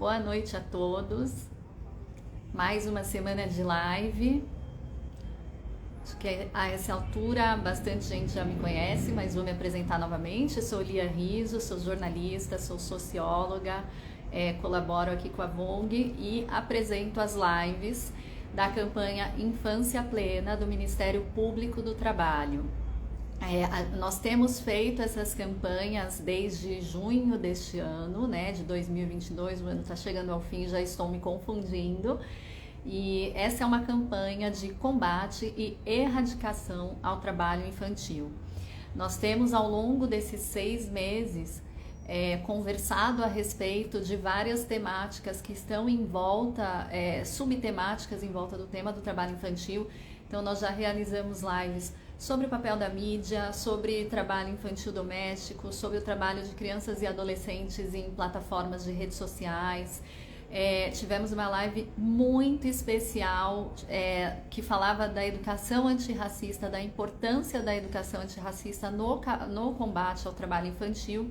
Boa noite a todos. Mais uma semana de live. Acho que a essa altura bastante gente já me conhece, mas vou me apresentar novamente. Eu sou Lia Riso, sou jornalista, sou socióloga, colaboro aqui com a Vogue e apresento as lives da campanha Infância Plena do Ministério Público do Trabalho. Nós temos feito essas campanhas desde junho deste ano, né, de 2022, o ano está chegando ao fim, já estou me confundindo. E essa é uma campanha de combate e erradicação ao trabalho infantil. Nós temos ao longo desses 6 meses conversado a respeito de várias temáticas que estão em volta, subtemáticas em volta do tema do trabalho infantil. Então nós já realizamos lives sobre o papel da mídia, sobre trabalho infantil doméstico, sobre o trabalho de crianças e adolescentes em plataformas de redes sociais. Tivemos uma live muito especial que falava da educação antirracista, da importância da educação antirracista no combate ao trabalho infantil.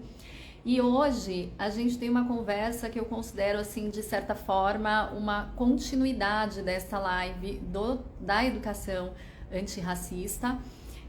E hoje a gente tem uma conversa que eu considero, assim, de certa forma, uma continuidade dessa live da educação antirracista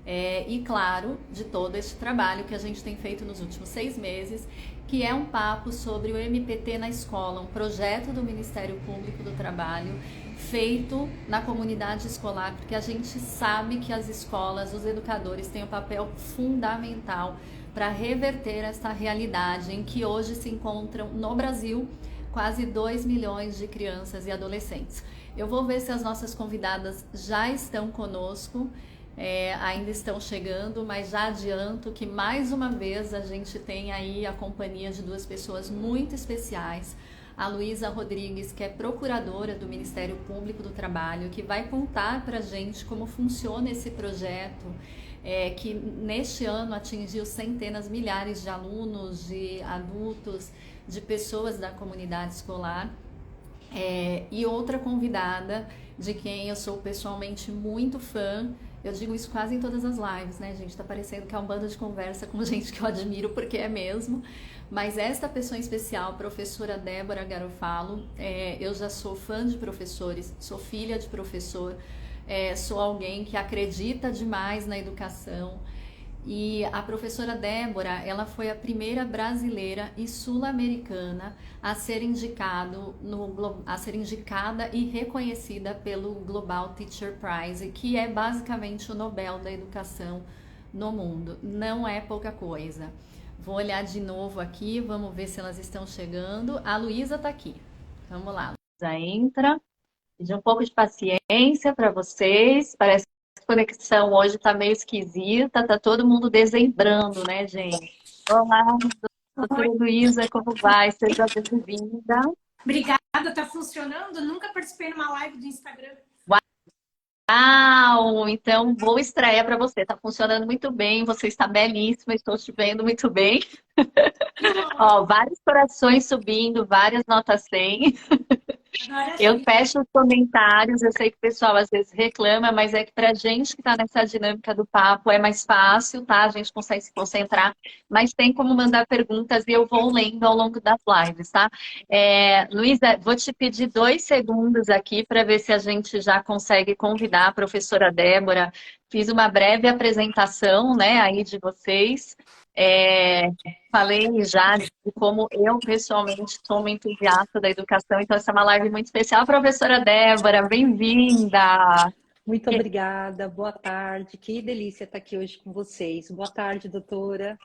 e, claro, de todo esse trabalho que a gente tem feito nos últimos 6 meses, que é um papo sobre o MPT na escola, um projeto do Ministério Público do Trabalho feito na comunidade escolar, porque a gente sabe que as escolas, os educadores têm um papel fundamental para reverter essa realidade em que hoje se encontram no Brasil quase 2 milhões de crianças e adolescentes. Eu vou ver se as nossas convidadas já estão conosco, ainda estão chegando, mas já adianto que mais uma vez a gente tem aí a companhia de 2 pessoas muito especiais. A Luísa Rodrigues, que é procuradora do Ministério Público do Trabalho, que vai contar para a gente como funciona esse projeto, que neste ano atingiu centenas, milhares de alunos, de adultos, de pessoas da comunidade escolar. E outra convidada, de quem eu sou pessoalmente muito fã, eu digo isso quase em todas as lives, né, gente? Tá parecendo que é um bando de conversa com gente que eu admiro, porque é mesmo. Mas esta pessoa em especial, professora Débora Garofalo, eu já sou fã de professores, sou filha de professor, sou alguém que acredita demais na educação. E a professora Débora, ela foi a primeira brasileira e sul-americana a ser a ser indicada e reconhecida pelo Global Teacher Prize, que é basicamente o Nobel da Educação no mundo. Não é pouca coisa. Vou olhar de novo aqui, vamos ver se elas estão chegando. A Luísa está aqui. Vamos lá, a Luísa entra. Pedir um pouco de paciência para vocês. Parece que a conexão hoje está meio esquisita, tá todo mundo dezembrando, né, gente? Olá, doutora Luísa, como vai? Seja bem-vinda. Obrigada, tá funcionando? Nunca participei numa live do Instagram. Uau! Então, vou estreia para você. Tá funcionando muito bem, você está belíssima, estou te vendo muito bem. Ó, vários corações subindo, várias notas 100. Eu fecho os comentários, eu sei que o pessoal às vezes reclama, mas é que pra gente que tá nessa dinâmica do papo é mais fácil, tá? A gente consegue se concentrar, mas tem como mandar perguntas e eu vou lendo ao longo das lives, tá? Luísa, vou te pedir 2 segundos aqui para ver se a gente já consegue convidar a professora Débora. Fiz uma breve apresentação, né, aí de vocês. Falei já de como eu, pessoalmente, sou uma entusiasta da educação, então essa é uma live muito especial. Professora Débora, bem-vinda! Muito obrigada, boa tarde. Que delícia estar aqui hoje com vocês. Boa tarde, doutora.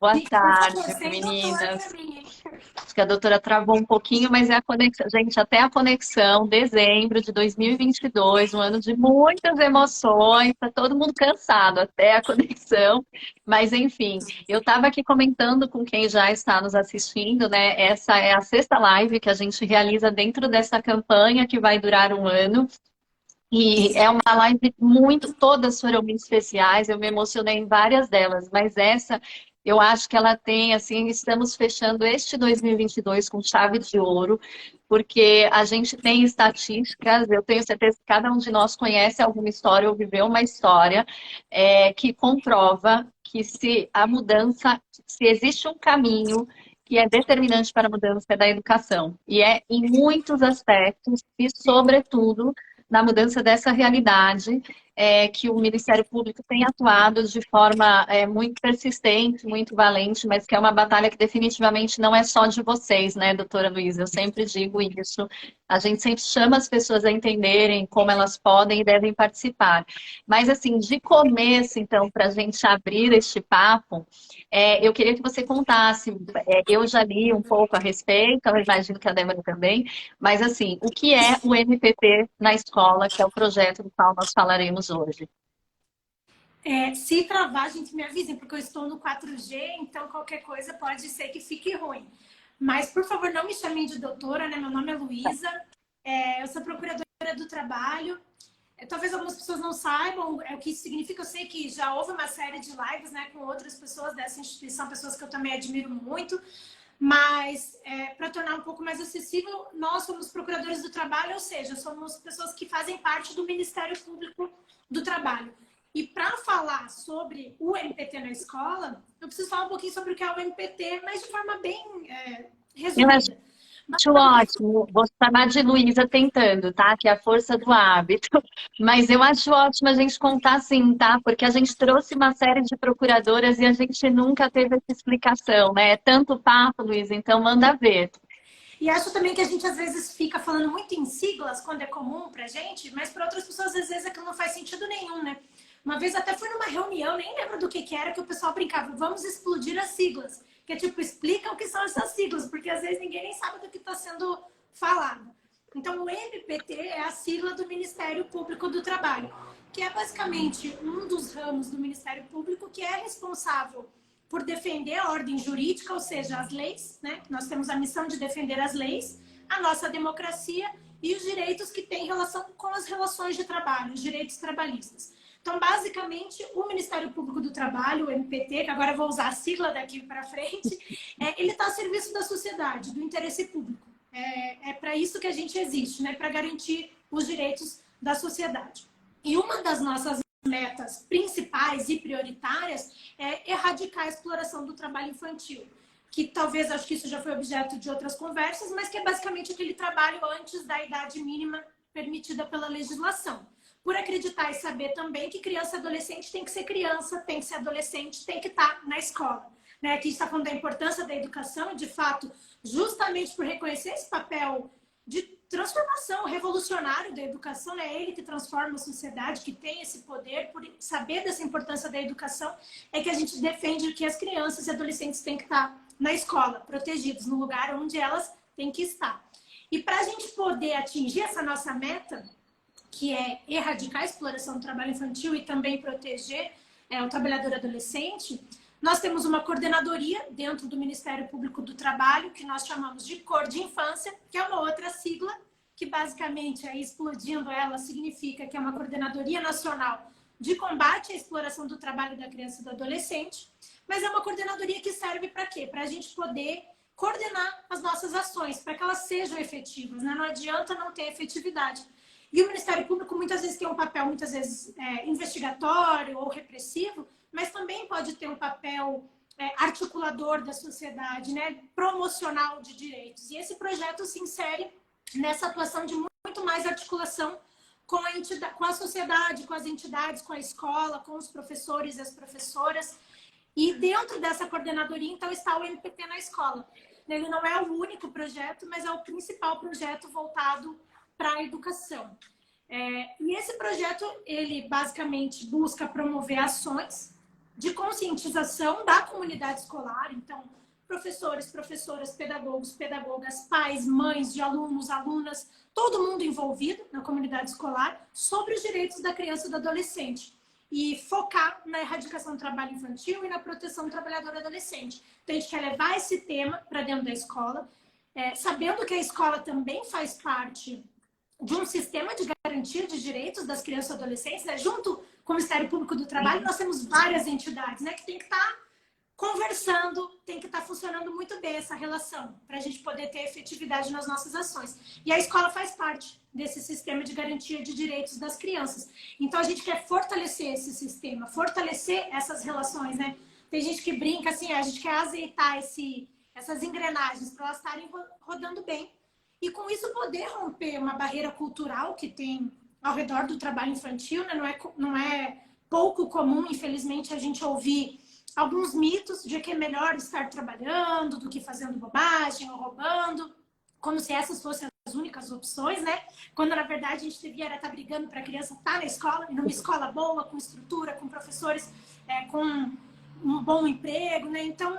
Boa tarde, meninas. Acho que a doutora travou um pouquinho, mas é a conexão. Gente, até a conexão, dezembro de 2022, um ano de muitas emoções, tá todo mundo cansado, até a conexão. Mas, enfim, eu estava aqui comentando com quem já está nos assistindo, né? Essa é a 6ª live que a gente realiza dentro dessa campanha que vai durar um ano. E é uma live todas foram muito especiais, eu me emocionei em várias delas, mas essa eu acho que ela tem, assim, estamos fechando este 2022 com chave de ouro, porque a gente tem estatísticas, eu tenho certeza que cada um de nós conhece alguma história ou viveu uma história que comprova que se existe um caminho que é determinante para a mudança da educação. E é em muitos aspectos, e sobretudo na mudança dessa realidade, que o Ministério Público tem atuado de forma muito persistente, muito valente, mas que é uma batalha que definitivamente não é só de vocês, né, doutora Luísa? Eu sempre digo isso. A gente sempre chama as pessoas a entenderem como elas podem e devem participar. Mas, assim, de começo, então, para a gente abrir este papo, eu queria que você contasse. Eu já li um pouco a respeito, eu imagino que a Débora também, mas, assim, o que é o MPP na escola, que é o projeto do qual nós falaremos hoje? Se travar, gente, me avisem, porque eu estou no 4G, então qualquer coisa pode ser que fique ruim. Mas, por favor, não me chamem de doutora, né? Meu nome é Luísa, eu sou procuradora do trabalho. Talvez algumas pessoas não saibam o que isso significa. Eu sei que já houve uma série de lives, né, com outras pessoas dessa instituição, pessoas que eu também admiro muito. Mas, para tornar um pouco mais acessível, nós somos procuradores do trabalho, ou seja, somos pessoas que fazem parte do Ministério Público do Trabalho. E para falar sobre o MPT na escola, eu preciso falar um pouquinho sobre o que é o MPT, mas de forma bem resumida. Acho ótimo. Vou chamar de Luísa tentando, tá? Que é a força do hábito. Mas eu acho ótimo a gente contar assim, tá? Porque a gente trouxe uma série de procuradoras e a gente nunca teve essa explicação, né? É tanto papo, Luísa, então manda ver. E acho também que a gente às vezes fica falando muito em siglas quando é comum pra gente, mas para outras pessoas às vezes aquilo não faz sentido nenhum, né? Uma vez até fui numa reunião, nem lembro do que era, que o pessoal brincava, vamos explodir as siglas. Que é tipo, explica o que são essas siglas, porque às vezes ninguém nem sabe do que está sendo falado. Então, o MPT é a sigla do Ministério Público do Trabalho, que é basicamente um dos ramos do Ministério Público que é responsável por defender a ordem jurídica, ou seja, as leis, né? Nós temos a missão de defender as leis, a nossa democracia e os direitos que têm relação com as relações de trabalho, os direitos trabalhistas. Então, basicamente, o Ministério Público do Trabalho, o MPT, que agora eu vou usar a sigla daqui para frente, ele está a serviço da sociedade, do interesse público. É para isso que a gente existe, né? Para garantir os direitos da sociedade. E uma das nossas metas principais e prioritárias é erradicar a exploração do trabalho infantil, que talvez, acho que isso já foi objeto de outras conversas, mas que é basicamente aquele trabalho antes da idade mínima permitida pela legislação. Por acreditar e saber também que criança e adolescente tem que ser criança, tem que ser adolescente, tem que estar na escola. Né? Aqui a gente está falando da importância da educação e, de fato, justamente por reconhecer esse papel de transformação revolucionário da educação, é ele que transforma a sociedade, que tem esse poder, por saber dessa importância da educação, é que a gente defende que as crianças e adolescentes têm que estar na escola, protegidos, no lugar onde elas têm que estar. E para a gente poder atingir essa nossa meta, que é erradicar a exploração do trabalho infantil e também proteger o trabalhador adolescente, nós temos uma coordenadoria dentro do Ministério Público do Trabalho, que nós chamamos de Cor de Infância, que é uma outra sigla, que basicamente, aí explodindo ela, significa que é uma coordenadoria nacional de combate à exploração do trabalho da criança e do adolescente, mas é uma coordenadoria que serve para quê? Para a gente poder coordenar as nossas ações, para que elas sejam efetivas, né? Não adianta não ter efetividade. E o Ministério Público muitas vezes tem um papel, muitas vezes investigatório ou repressivo, mas também pode ter um papel articulador da sociedade, né? Promocional de direitos. E esse projeto se insere nessa atuação de muito mais articulação com a sociedade, com as entidades, com a escola, com os professores e as professoras. E dentro dessa coordenadoria, então, está o MPT na escola. Ele não é o único projeto, mas é o principal projeto voltado para a educação. E esse projeto, ele basicamente busca promover ações de conscientização da comunidade escolar, então, professores, professoras, pedagogos, pedagogas, pais, mães de alunos, alunas, todo mundo envolvido na comunidade escolar sobre os direitos da criança e do adolescente. E focar na erradicação do trabalho infantil e na proteção do trabalhador adolescente. Então, a gente quer levar esse tema para dentro da escola, sabendo que a escola também faz parte de um sistema de garantia de direitos das crianças e adolescentes, né? Junto com o Ministério Público do Trabalho, nós temos várias entidades, né, que tem que estar conversando, tem que estar funcionando muito bem essa relação, para a gente poder ter efetividade nas nossas ações. E a escola faz parte desse sistema de garantia de direitos das crianças. Então, a gente quer fortalecer esse sistema, fortalecer essas relações, né? Tem gente que brinca assim, a gente quer azeitar essas engrenagens para elas estarem rodando bem. E com isso poder romper uma barreira cultural que tem ao redor do trabalho infantil, né? Não é pouco comum, infelizmente, a gente ouvir alguns mitos de que é melhor estar trabalhando do que fazendo bobagem ou roubando, como se essas fossem as únicas opções, né? Quando, na verdade, a gente devia estar brigando para a criança estar na escola, e numa escola boa, com estrutura, com professores, com um bom emprego, né? Então,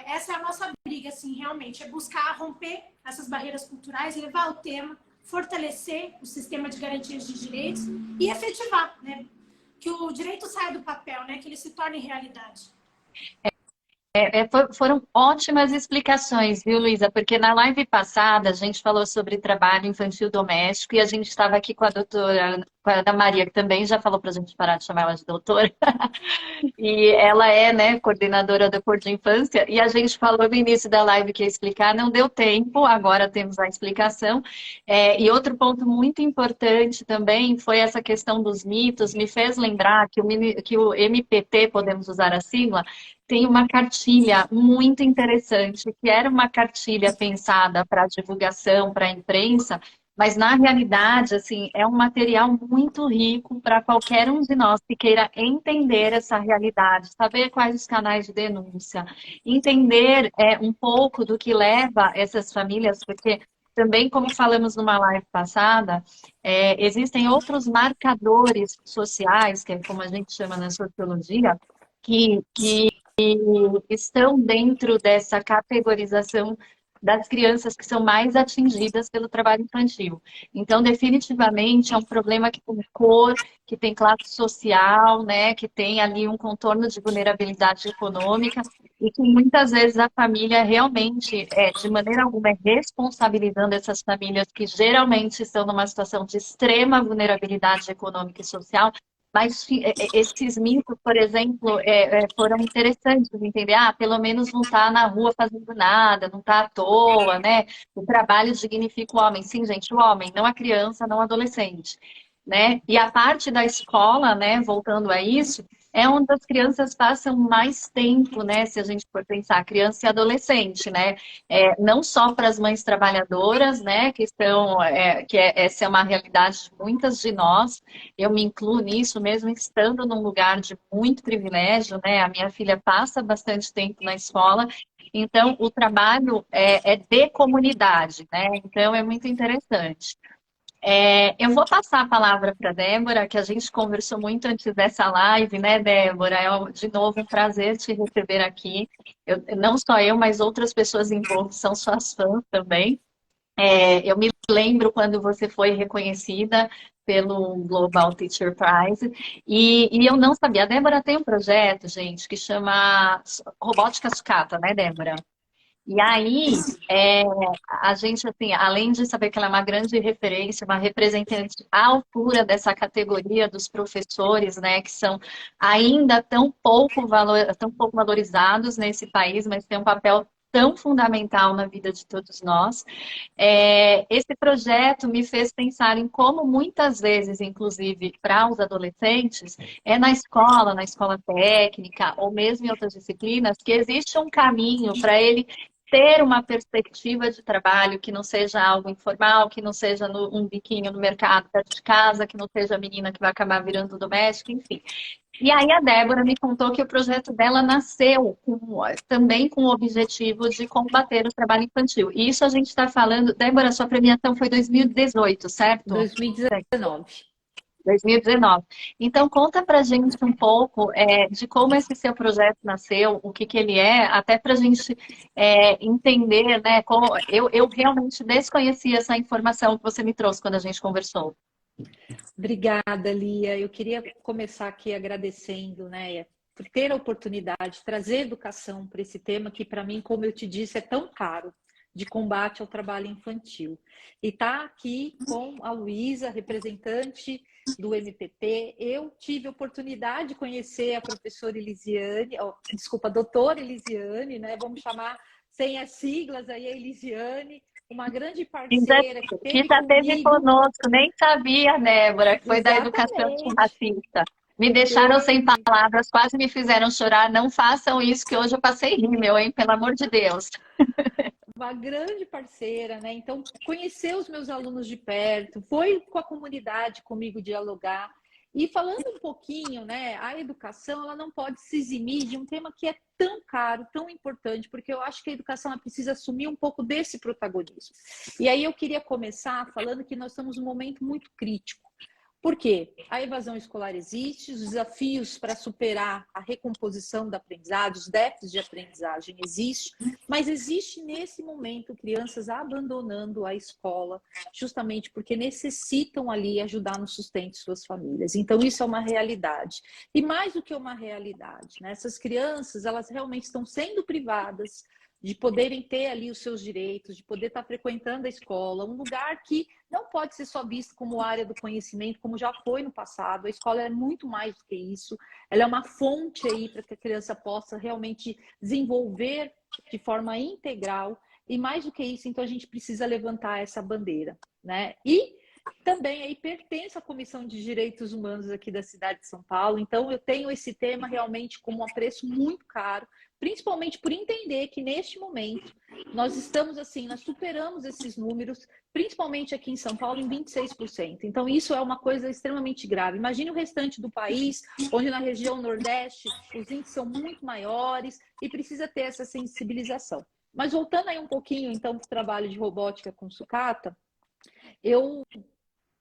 essa é a nossa briga, assim, realmente, é buscar romper essas barreiras culturais, levar o tema, fortalecer o sistema de garantias de direitos e efetivar, né? Que o direito saia do papel, né? Que ele se torne realidade. Foram ótimas explicações, viu, Luísa? Porque na live passada a gente falou sobre trabalho infantil doméstico e a gente estava aqui com a doutora, com a Ana Maria, que também já falou para a gente parar de chamar ela de doutora. E ela é, né, coordenadora da Cor de Infância. E a gente falou no início da live que ia explicar, não deu tempo, agora temos a explicação. E outro ponto muito importante também foi essa questão dos mitos. Me fez lembrar que o MPT, podemos usar a sigla, tem uma cartilha muito interessante, que era uma cartilha pensada para divulgação, para a imprensa, mas na realidade, assim, é um material muito rico para qualquer um de nós que queira entender essa realidade, saber quais os canais de denúncia, entender um pouco do que leva essas famílias, porque também, como falamos numa live passada, existem outros marcadores sociais, que é como a gente chama na sociologia, que estão dentro dessa categorização das crianças que são mais atingidas pelo trabalho infantil. Então, definitivamente, é um problema que tem cor, que tem classe social, né, que tem ali um contorno de vulnerabilidade econômica e que muitas vezes a família realmente, de maneira alguma, é responsabilizando essas famílias que geralmente estão numa situação de extrema vulnerabilidade econômica e social. Mas esses mitos, por exemplo, foram interessantes de entender. Ah, pelo menos não está na rua fazendo nada, não está à toa, né? O trabalho dignifica o homem. Sim, gente, o homem, não a criança, não o adolescente, né? E a parte da escola, né, voltando a isso, é onde as crianças passam mais tempo, né? Se a gente for pensar, criança e adolescente, né? Não só para as mães trabalhadoras, né? Essa é uma realidade de muitas de nós. Eu me incluo nisso, mesmo estando num lugar de muito privilégio, né? A minha filha passa bastante tempo na escola, então o trabalho é de comunidade, né? Então é muito interessante. Eu vou passar a palavra para a Débora, que a gente conversou muito antes dessa live, né, Débora? De novo um prazer te receber aqui. Não só eu, mas outras pessoas envolvidas são suas fãs também. Eu me lembro quando você foi reconhecida pelo Global Teacher Prize e eu não sabia. A Débora tem um projeto, gente, que chama Robótica Sucata, né, Débora? E aí, a gente, assim, além de saber que ela é uma grande referência, uma representante à altura dessa categoria dos professores, né, que são ainda tão pouco valorizados nesse país, mas têm um papel tão fundamental na vida de todos nós. Esse projeto me fez pensar em como muitas vezes, inclusive para os adolescentes, na escola técnica, ou mesmo em outras disciplinas, que existe um caminho para ele ter uma perspectiva de trabalho que não seja algo informal, que não seja um biquinho no mercado perto de casa, que não seja a menina que vai acabar virando doméstico, enfim. E aí a Débora me contou que o projeto dela nasceu também com o objetivo de combater o trabalho infantil. E isso a gente está falando... Débora, sua premiação foi 2018, certo? 2019. 2019. Então, conta pra gente um pouco de como esse seu projeto nasceu, o que ele é, até pra gente entender, né? Eu realmente desconhecia essa informação que você me trouxe quando a gente conversou. Obrigada, Lia. Eu queria começar aqui agradecendo, né, por ter a oportunidade de trazer educação para esse tema que, para mim, como eu te disse, é tão caro, de combate ao trabalho infantil. E tá aqui com a Luísa, representante do MPT. Eu tive a oportunidade de conhecer a professora Elisiane, a doutora Elisiane, né? Vamos chamar sem as siglas aí, a Elisiane, uma grande parceira que já esteve conosco, nem sabia, Débora, que foi da educação racista. Me deixaram sem palavras, quase me fizeram chorar. Não façam isso, que hoje eu passei rímel, hein? Pelo amor de Deus. Uma grande parceira, né? Então, conhecer os meus alunos de perto, foi com a comunidade comigo dialogar. E falando um pouquinho, né, a educação, ela não pode se eximir de um tema que é tão caro, tão importante, porque eu acho que a educação ela precisa assumir um pouco desse protagonismo. E aí eu queria começar falando que nós estamos num momento muito crítico. Por quê? A evasão escolar existe, os desafios para superar a recomposição da aprendizagem, os déficits de aprendizagem existem, mas existe nesse momento crianças abandonando a escola, justamente porque necessitam ali ajudar no sustento de suas famílias. Então isso é uma realidade. E mais do que uma realidade, né? Essas crianças, elas realmente estão sendo privadas de poderem ter ali os seus direitos, de poder estar frequentando a escola, um lugar que não pode ser só visto como área do conhecimento, como já foi no passado. A escola é muito mais do que isso. Ela é uma fonte aí para que a criança possa realmente desenvolver de forma integral. E mais do que isso, então a gente precisa levantar essa bandeira, né? E também aí pertence à Comissão de Direitos Humanos aqui da cidade de São Paulo. Então eu tenho esse tema realmente como um apreço muito caro, principalmente por entender que neste momento nós estamos assim, nós superamos esses números, principalmente aqui em São Paulo, em 26%. Então isso é uma coisa extremamente grave. Imagine o restante do país, onde na região Nordeste os índices são muito maiores e precisa ter essa sensibilização. Mas voltando aí um pouquinho então para o trabalho de robótica com sucata, eu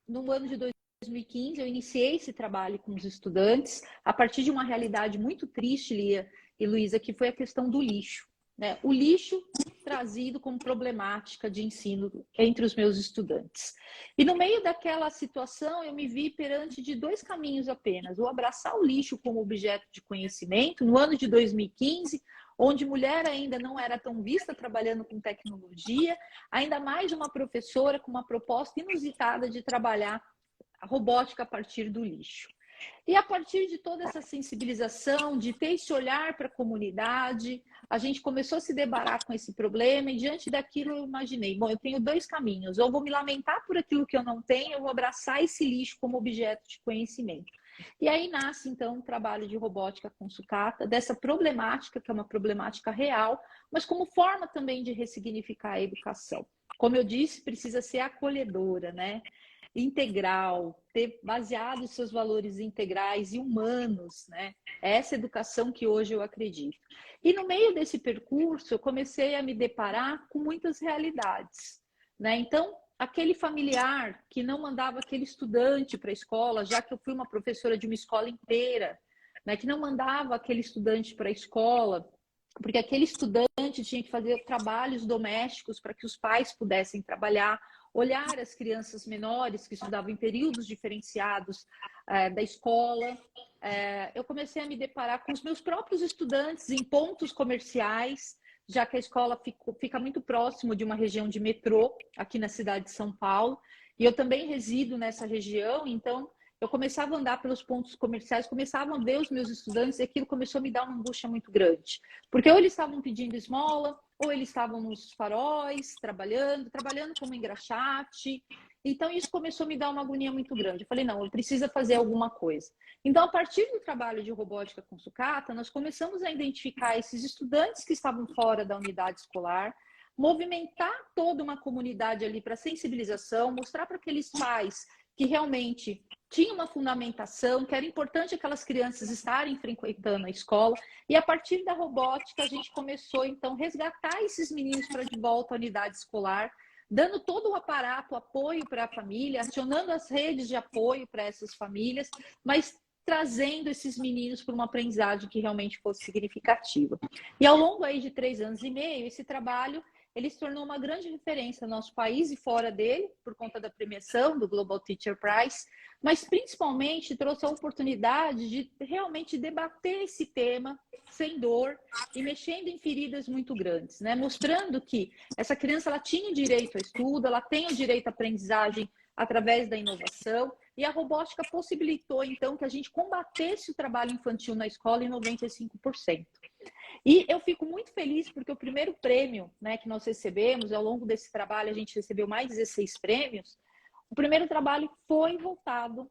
no ano de 2015 eu iniciei esse trabalho com os estudantes a partir de uma realidade muito triste, Lia e Luísa, que foi a questão do lixo, né? O lixo trazido como problemática de ensino entre os meus estudantes. E no meio daquela situação, eu me vi perante de dois caminhos apenas: o abraçar o lixo como objeto de conhecimento, no ano de 2015, onde mulher ainda não era tão vista trabalhando com tecnologia, ainda mais uma professora com uma proposta inusitada de trabalhar a robótica a partir do lixo. E a partir de toda essa sensibilização, de ter esse olhar para a comunidade, a gente começou a se deparar com esse problema e diante daquilo eu imaginei, bom, eu tenho dois caminhos: ou vou me lamentar por aquilo que eu não tenho, eu vou abraçar esse lixo como objeto de conhecimento. E aí nasce então um trabalho de robótica com sucata, dessa problemática, que é uma problemática real, mas como forma também de ressignificar a educação. Como eu disse, precisa ser acolhedora, né? Integral, ter baseado os seus valores integrais e humanos, né? Essa educação que hoje eu acredito. E no meio desse percurso, eu comecei a me deparar com muitas realidades, né? Então, aquele familiar que não mandava aquele estudante para a escola, já que eu fui uma professora de uma escola inteira, né? Que não mandava aquele estudante para a escola, porque aquele estudante tinha que fazer trabalhos domésticos para que os pais pudessem trabalhar, olhar as crianças menores que estudavam em períodos diferenciados da escola. Eu comecei a me deparar com os meus próprios estudantes em pontos comerciais, já que a escola fica muito próximo de uma região de metrô aqui na cidade de São Paulo, e eu também resido nessa região, então eu começava a andar pelos pontos comerciais, começava a ver os meus estudantes e aquilo começou a me dar uma angústia muito grande, porque ou eles estavam pedindo esmola, ou eles estavam nos faróis, trabalhando como engraxate. Então, isso começou a me dar uma agonia muito grande. Eu falei, não, eu preciso fazer alguma coisa. Então, a partir do trabalho de robótica com sucata, nós começamos a identificar esses estudantes que estavam fora da unidade escolar, movimentar toda uma comunidade ali para sensibilização, mostrar para aqueles pais que realmente tinha uma fundamentação, que era importante aquelas crianças estarem frequentando a escola, e a partir da robótica a gente começou então a resgatar esses meninos para de volta à unidade escolar, dando todo o aparato, apoio para a família, acionando as redes de apoio para essas famílias, mas trazendo esses meninos para uma aprendizagem que realmente fosse significativa. E ao longo aí de 3 anos e meio, esse trabalho ele se tornou uma grande referência no nosso país e fora dele, por conta da premiação do Global Teacher Prize, mas principalmente trouxe a oportunidade de realmente debater esse tema sem dor e mexendo em feridas muito grandes, né? Mostrando que essa criança ela tinha direito ao estudo, ela tem o direito à aprendizagem através da inovação, e a robótica possibilitou, então, que a gente combatesse o trabalho infantil na escola em 95%. E eu fico muito feliz porque o primeiro prêmio, né, que nós recebemos, ao longo desse trabalho a gente recebeu mais 16 prêmios, o primeiro trabalho foi voltado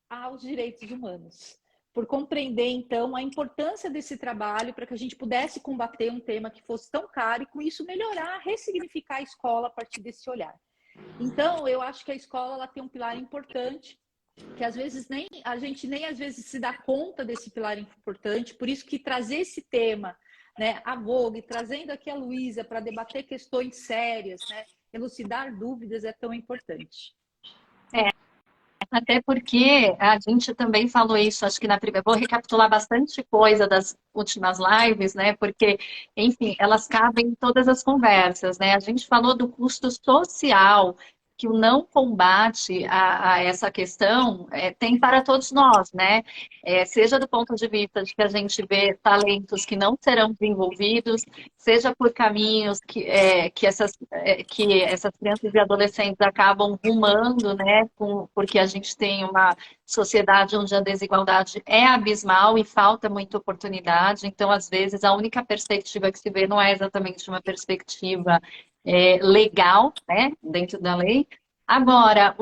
aos direitos humanos. por compreender, então, a importância desse trabalho para que a gente pudesse combater um tema que fosse tão caro e, com isso, melhorar, ressignificar a escola a partir desse olhar. Então, eu acho que a escola ela tem um pilar importante, que às vezes a gente nem às vezes se dá conta desse pilar importante, por isso que trazer esse tema, né, a Vogue, trazendo aqui a Luísa para debater questões sérias, né, elucidar dúvidas é tão importante. Até porque a gente também falou isso, acho que na primeira. Vou recapitular bastante coisa das últimas lives, né? Porque, enfim, elas cabem em todas as conversas, né? A gente falou do custo social que o não combate a essa questão tem para todos nós, né? Seja do ponto de vista de que a gente vê talentos que não serão desenvolvidos, seja por caminhos que essas crianças e adolescentes acabam rumando, né? Porque a gente tem uma sociedade onde a desigualdade é abismal e falta muita oportunidade. Então, às vezes, a única perspectiva que se vê não é exatamente uma perspectiva legal, né? Dentro da lei. Agora,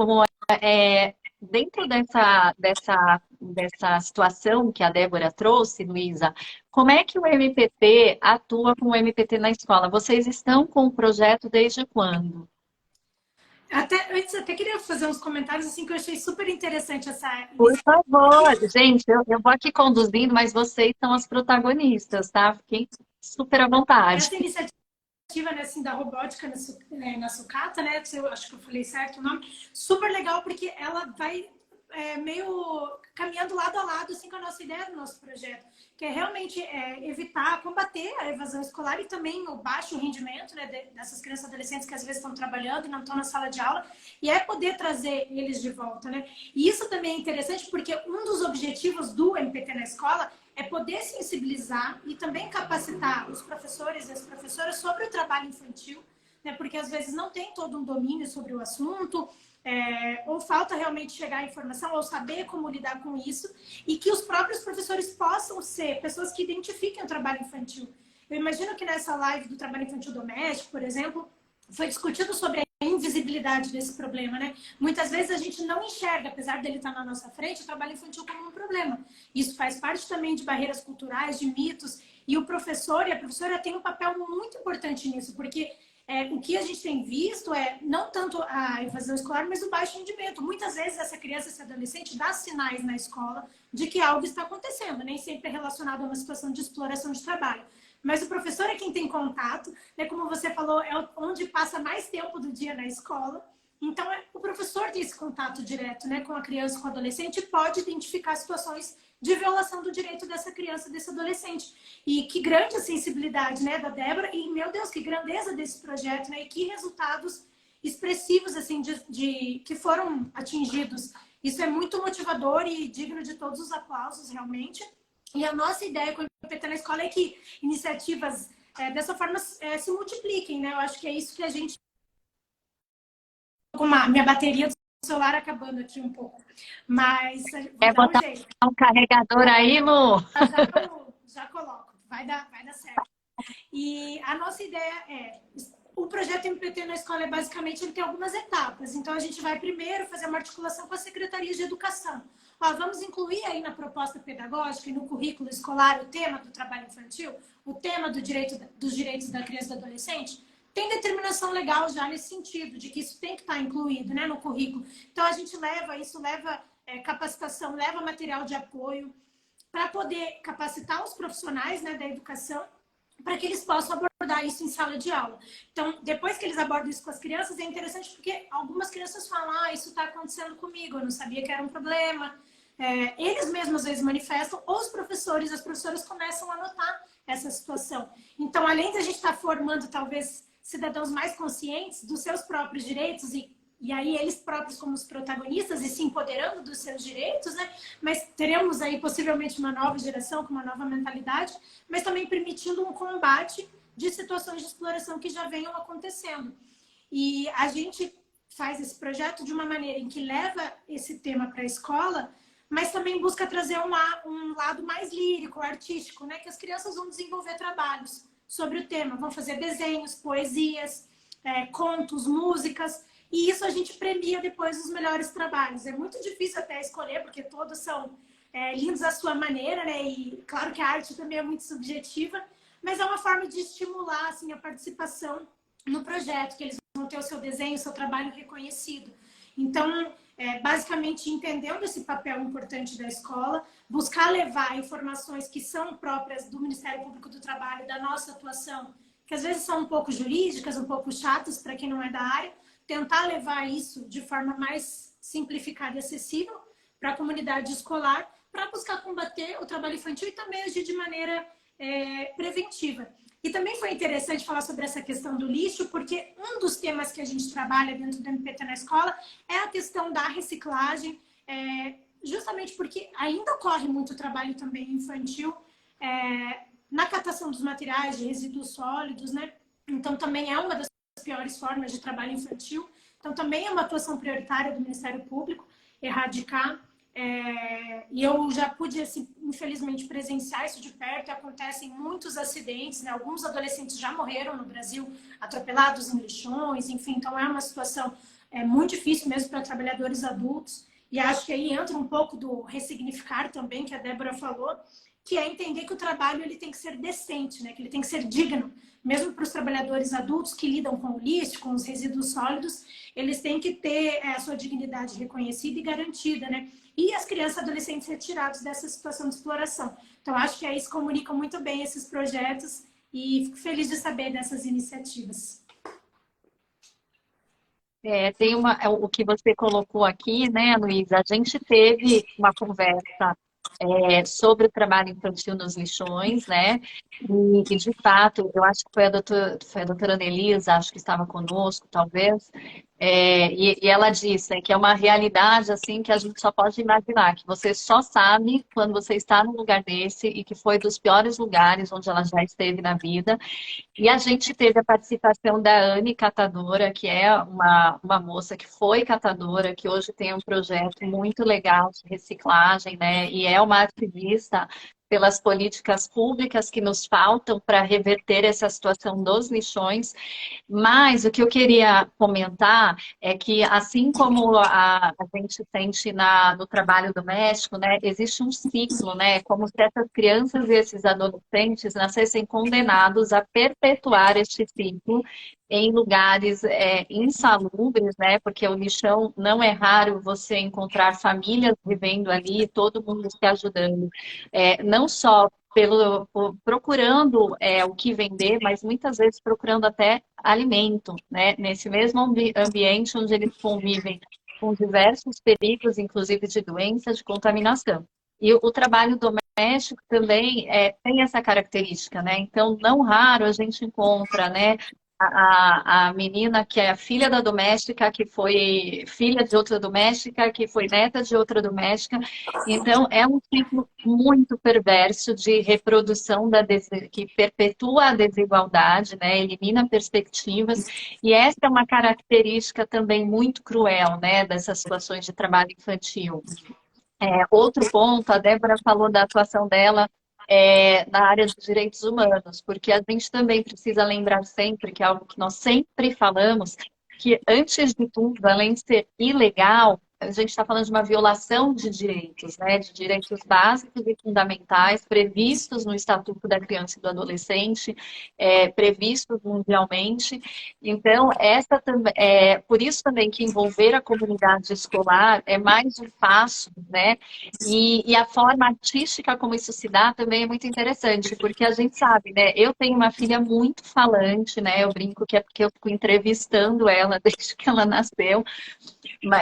dentro dessa situação que a Débora trouxe, Luísa, como é que o MPT atua com o MPT na escola? Vocês estão com o projeto desde quando? Antes, até queria fazer uns comentários assim que eu achei super interessante essa. Por favor, gente, eu vou aqui conduzindo, mas vocês são as protagonistas, tá? Fiquem super à vontade. Essa iniciativa, né, assim, da robótica na sucata, né? Eu acho que eu falei certo o nome. Super legal, porque ela vai meio caminhando lado a lado assim, com a nossa ideia do nosso projeto, que é realmente evitar, combater a evasão escolar e também o baixo rendimento, né, dessas crianças e adolescentes que às vezes estão trabalhando e não estão na sala de aula, e poder trazer eles de volta, né? E isso também é interessante porque um dos objetivos do MPT na escola é poder sensibilizar e também capacitar os professores e as professoras sobre o trabalho infantil, né? Porque às vezes não tem todo um domínio sobre o assunto, ou falta realmente chegar a informação, ou saber como lidar com isso, e que os próprios professores possam ser pessoas que identifiquem o trabalho infantil. Eu imagino que nessa live do trabalho infantil doméstico, por exemplo, foi discutido sobre a invisibilidade desse problema, né? Muitas vezes a gente não enxerga, apesar dele estar na nossa frente, o trabalho infantil como um problema. Isso faz parte também de barreiras culturais, de mitos, e o professor e a professora têm um papel muito importante nisso, porque o que a gente tem visto não tanto a evasão escolar, mas o baixo rendimento. Muitas vezes essa criança, esse adolescente dá sinais na escola de que algo está acontecendo, nem sempre é relacionado a uma situação de exploração de trabalho. Mas o professor é quem tem contato, né? Como você falou, é onde passa mais tempo do dia na escola. Então, o professor tem esse contato direto, né, com a criança, com o adolescente, e pode identificar situações de violação do direito dessa criança, desse adolescente. E que grande a sensibilidade, né, da Débora, e, meu Deus, que grandeza desse projeto, né, e que resultados expressivos, assim, que foram atingidos. Isso é muito motivador e digno de todos os aplausos, realmente. E a nossa ideia com o MPT na escola é que iniciativas dessa forma se multipliquem, né? Eu acho que é isso que a gente... Com a minha bateria do celular acabando aqui um pouco. Mas Quer botar um carregador aí, Lu? Já coloco. Vai dar certo. E a nossa ideia o projeto MPT na escola basicamente ele tem algumas etapas. Então a gente vai primeiro fazer uma articulação com as secretarias de educação. Vamos incluir aí na proposta pedagógica e no currículo escolar o tema do trabalho infantil, o tema dos direitos da criança e do adolescente. Tem determinação legal já nesse sentido, de que isso tem que estar incluído, né, no currículo. Então, a gente leva capacitação, leva material de apoio para poder capacitar os profissionais, né, da educação, para que eles possam abordar isso em sala de aula. Então, depois que eles abordam isso com as crianças, é interessante porque algumas crianças falam, isso está acontecendo comigo, eu não sabia que era um problema. Eles mesmos às vezes manifestam, ou os professores, as professoras começam a notar essa situação. Então, além de a gente estar formando, talvez, cidadãos mais conscientes dos seus próprios direitos e aí eles próprios como os protagonistas e se empoderando dos seus direitos, né? Mas teremos aí possivelmente uma nova geração com uma nova mentalidade, mas também permitindo um combate de situações de exploração que já venham acontecendo. E a gente faz esse projeto de uma maneira em que leva esse tema para a escola, mas também busca trazer um lado mais lírico, artístico, né? Que as crianças vão desenvolver trabalhos sobre o tema, vão fazer desenhos, poesias, contos, músicas, e isso a gente premia depois os melhores trabalhos. É muito difícil até escolher, porque todos são lindos à sua maneira, né? E claro que a arte também é muito subjetiva, mas é uma forma de estimular assim, a participação no projeto, que eles vão ter o seu desenho, o seu trabalho reconhecido. Então, basicamente, entendendo esse papel importante da escola, buscar levar informações que são próprias do Ministério Público do Trabalho, da nossa atuação, que às vezes são um pouco jurídicas, um pouco chatas para quem não é da área, tentar levar isso de forma mais simplificada e acessível para a comunidade escolar, para buscar combater o trabalho infantil e também agir de maneira preventiva. E também foi interessante falar sobre essa questão do lixo, porque um dos temas que a gente trabalha dentro do MPT na escola é a questão da reciclagem, justamente porque ainda ocorre muito trabalho também infantil na catação dos materiais de resíduos sólidos, né? Então também é uma das piores formas de trabalho infantil. Então também é uma atuação prioritária do Ministério Público erradicar. E eu já pude, assim, infelizmente, presenciar isso de perto. Acontecem muitos acidentes, né? Alguns adolescentes já morreram no Brasil, atropelados em lixões, enfim. Então é uma situação muito difícil mesmo para trabalhadores adultos. E acho que aí entra um pouco do ressignificar também, que a Débora falou, que é entender que o trabalho ele tem que ser decente, né? Que ele tem que ser digno. Mesmo para os trabalhadores adultos que lidam com o lixo, com os resíduos sólidos, eles têm que ter a sua dignidade reconhecida e garantida, né? E as crianças e adolescentes retirados dessa situação de exploração. Então, acho que aí se comunicam muito bem esses projetos e fico feliz de saber dessas iniciativas. Tem o que você colocou aqui, né, Luísa? A gente teve uma conversa sobre o trabalho infantil nos lixões, né? E de fato, eu acho que foi a doutora Nelisa, acho que estava conosco, talvez, e ela disse, né, que é uma realidade assim que a gente só pode imaginar, que você só sabe quando você está num lugar desse e que foi dos piores lugares onde ela já esteve na vida. E a gente teve a participação da Anne Catadora, que é uma moça que foi catadora, que hoje tem um projeto muito legal de reciclagem, né? E é uma ativista pelas políticas públicas que nos faltam para reverter essa situação dos lixões. Mas o que eu queria comentar é que, assim como a gente sente no trabalho doméstico, né, existe um ciclo, né, como se essas crianças e esses adolescentes nascessem condenados a perpetuar este ciclo em lugares insalubres, né, porque o lixão não é raro você encontrar famílias vivendo ali, todo mundo se ajudando, não só procurando o que vender, mas muitas vezes procurando até alimento, né? Nesse mesmo ambiente onde eles convivem com diversos perigos, inclusive de doenças, de contaminação. E o trabalho doméstico também tem essa característica, né? Então, não raro a gente encontra, né, a menina que é a filha da doméstica, que foi filha de outra doméstica, que foi neta de outra doméstica. Então, é um ciclo muito perverso de reprodução que perpetua a desigualdade, né? Elimina perspectivas. E essa é uma característica também muito cruel, né, dessas situações de trabalho infantil. Outro ponto, a Débora falou da atuação dela na área dos direitos humanos, porque a gente também precisa lembrar sempre que é algo que nós sempre falamos, que antes de tudo, além de ser ilegal, a gente está falando de uma violação de direitos, né? De direitos básicos e fundamentais previstos no Estatuto da Criança e do Adolescente, previstos mundialmente. Então, por isso também que envolver a comunidade escolar é mais um passo, né? E a forma artística como isso se dá também é muito interessante, porque a gente sabe, né? Eu tenho uma filha muito falante, né? Eu brinco que é porque eu fico entrevistando ela desde que ela nasceu.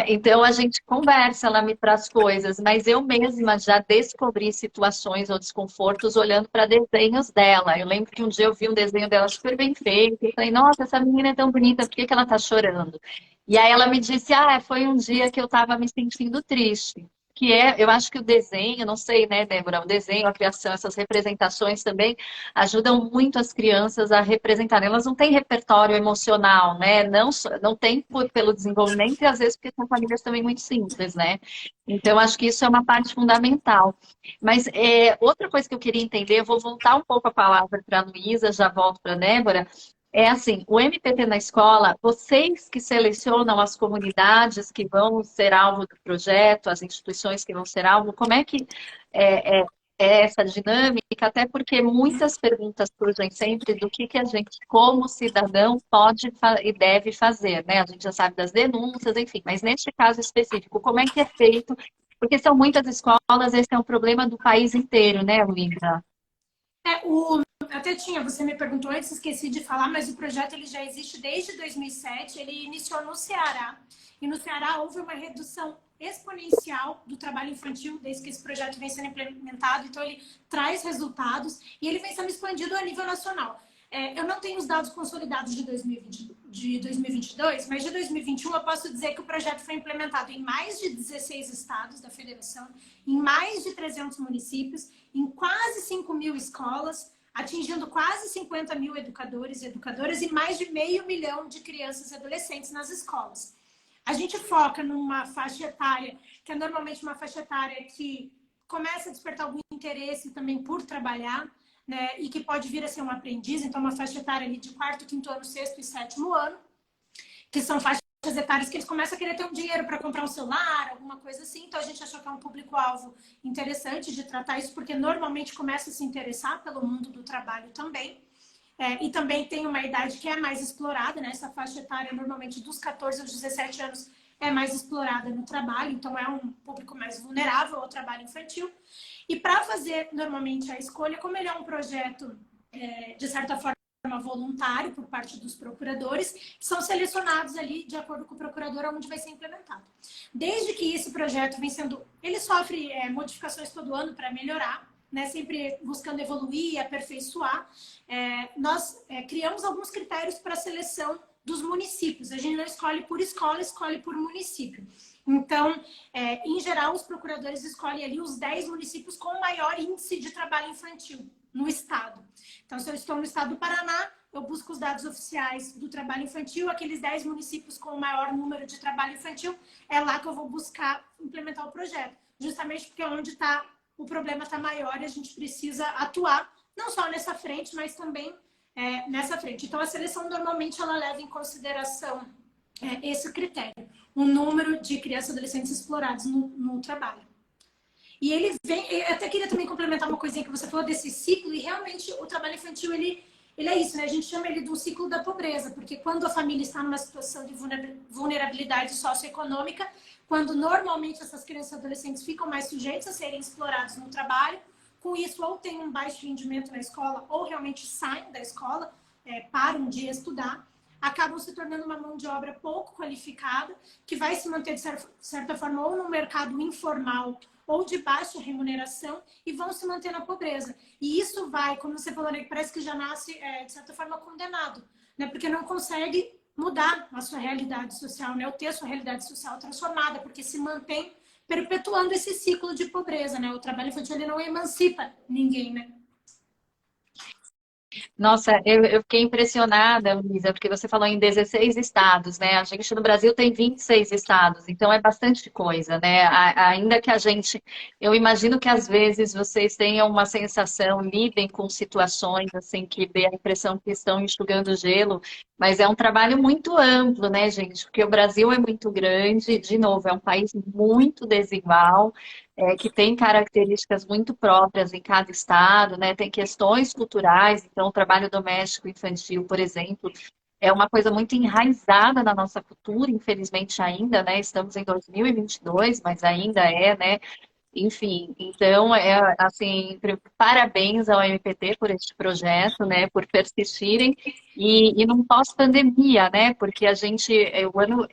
Então a gente conversa, ela me traz coisas, mas eu mesma já descobri situações ou desconfortos olhando para desenhos dela. Eu lembro que um dia eu vi um desenho dela super bem feito e falei, nossa, essa menina é tão bonita, por que ela está chorando? E aí ela me disse, foi um dia que eu estava me sentindo triste. Eu acho que o desenho, não sei, né, Débora, o desenho, a criação, essas representações também ajudam muito as crianças a representarem. Elas não têm repertório emocional, né, não tem pelo desenvolvimento e às vezes porque são famílias também muito simples, né. Então, acho que isso é uma parte fundamental. Mas outra coisa que eu queria entender, eu vou voltar um pouco a palavra para a Luísa, já volto para a Débora, É assim, o MPT na escola, vocês que selecionam as comunidades que vão ser alvo do projeto, as instituições que vão ser alvo, como é que é, é- é essa dinâmica? Até porque muitas perguntas surgem sempre do que a gente, como cidadão, pode e deve fazer, né? A gente já sabe das denúncias, enfim, mas neste caso específico, como é que é feito? Porque são muitas escolas, esse é um problema do país inteiro, né, Luísa? Até tinha, você me perguntou antes, esqueci de falar, mas o projeto ele já existe desde 2007, ele iniciou no Ceará, e no Ceará houve uma redução exponencial do trabalho infantil desde que esse projeto vem sendo implementado, então ele traz resultados e ele vem sendo expandido a nível nacional. Eu não tenho os dados consolidados de 2020, de 2022, mas de 2021 eu posso dizer que o projeto foi implementado em mais de 16 estados da federação, em mais de 300 municípios, em quase 5 mil escolas, atingindo quase 50 mil educadores e educadoras e mais de 500 mil de crianças e adolescentes nas escolas. A gente foca numa faixa etária, que é normalmente uma faixa etária que começa a despertar algum interesse também por trabalhar, né? E que pode vir a ser um aprendiz, então uma faixa etária ali de 4º, 5º ano, 6º e 7º ano, que são faixas etárias que eles começam a querer ter um dinheiro para comprar um celular, alguma coisa assim. Então a gente achou que é um público-alvo interessante de tratar isso, porque normalmente começa a se interessar pelo mundo do trabalho também. E também tem uma idade que é mais explorada, né? Essa faixa etária normalmente dos 14 aos 17 anos é mais explorada no trabalho, então é um público mais vulnerável ao trabalho infantil. E para fazer normalmente a escolha, como ele é um projeto de certa forma voluntário por parte dos procuradores, são selecionados ali de acordo com o procurador onde vai ser implementado. Desde que esse projeto vem sendo, ele sofre modificações todo ano para melhorar, né, sempre buscando evoluir e aperfeiçoar. Nós criamos alguns critérios para a seleção dos municípios. A gente não escolhe por escola, escolhe por município. Então, em geral, os procuradores escolhem ali os 10 municípios com maior índice de trabalho infantil no estado. Então, se eu estou no estado do Paraná, eu busco os dados oficiais do trabalho infantil, aqueles 10 municípios com o maior número de trabalho infantil, é lá que eu vou buscar implementar o projeto. Justamente porque é onde o problema está maior e a gente precisa atuar, não só nessa frente, mas também nessa frente. Então, a seleção normalmente ela leva em consideração esse critério, o número de crianças e adolescentes explorados no trabalho. E ele vem, eu até queria também complementar uma coisinha que você falou desse ciclo, e realmente o trabalho infantil, ele é isso, né? A gente chama ele do ciclo da pobreza, porque quando a família está numa situação de vulnerabilidade socioeconômica, quando normalmente essas crianças e adolescentes ficam mais sujeitos a serem explorados no trabalho, com isso ou tem um baixo rendimento na escola, ou realmente saem da escola, param de estudar, acabam se tornando uma mão de obra pouco qualificada, que vai se manter, de certa forma, ou no mercado informal, ou de baixa remuneração, e vão se manter na pobreza. E isso vai, como você falou, né, parece que já nasce, de certa forma, condenado, né, porque não consegue mudar a sua realidade social, né, ou ter a sua realidade social transformada, porque se mantém perpetuando esse ciclo de pobreza, né? O trabalho infantil ele não emancipa ninguém, né? Nossa, eu fiquei impressionada, Luísa, porque você falou em 16 estados, né? A gente no Brasil tem 26 estados, então é bastante coisa, né? Ainda que a gente, eu imagino que às vezes vocês tenham uma sensação, lidem com situações assim que dê a impressão que estão enxugando gelo, mas é um trabalho muito amplo, né, gente? Porque o Brasil é muito grande, de novo, é um país muito desigual, que tem características muito próprias em cada estado, né? Tem questões culturais, então o trabalho doméstico infantil, por exemplo, é uma coisa muito enraizada na nossa cultura, infelizmente ainda, né? Estamos em 2022, mas ainda né? Enfim, então, assim, parabéns ao MPT por este projeto, né? Por persistirem e num pós-pandemia, né? Porque a gente,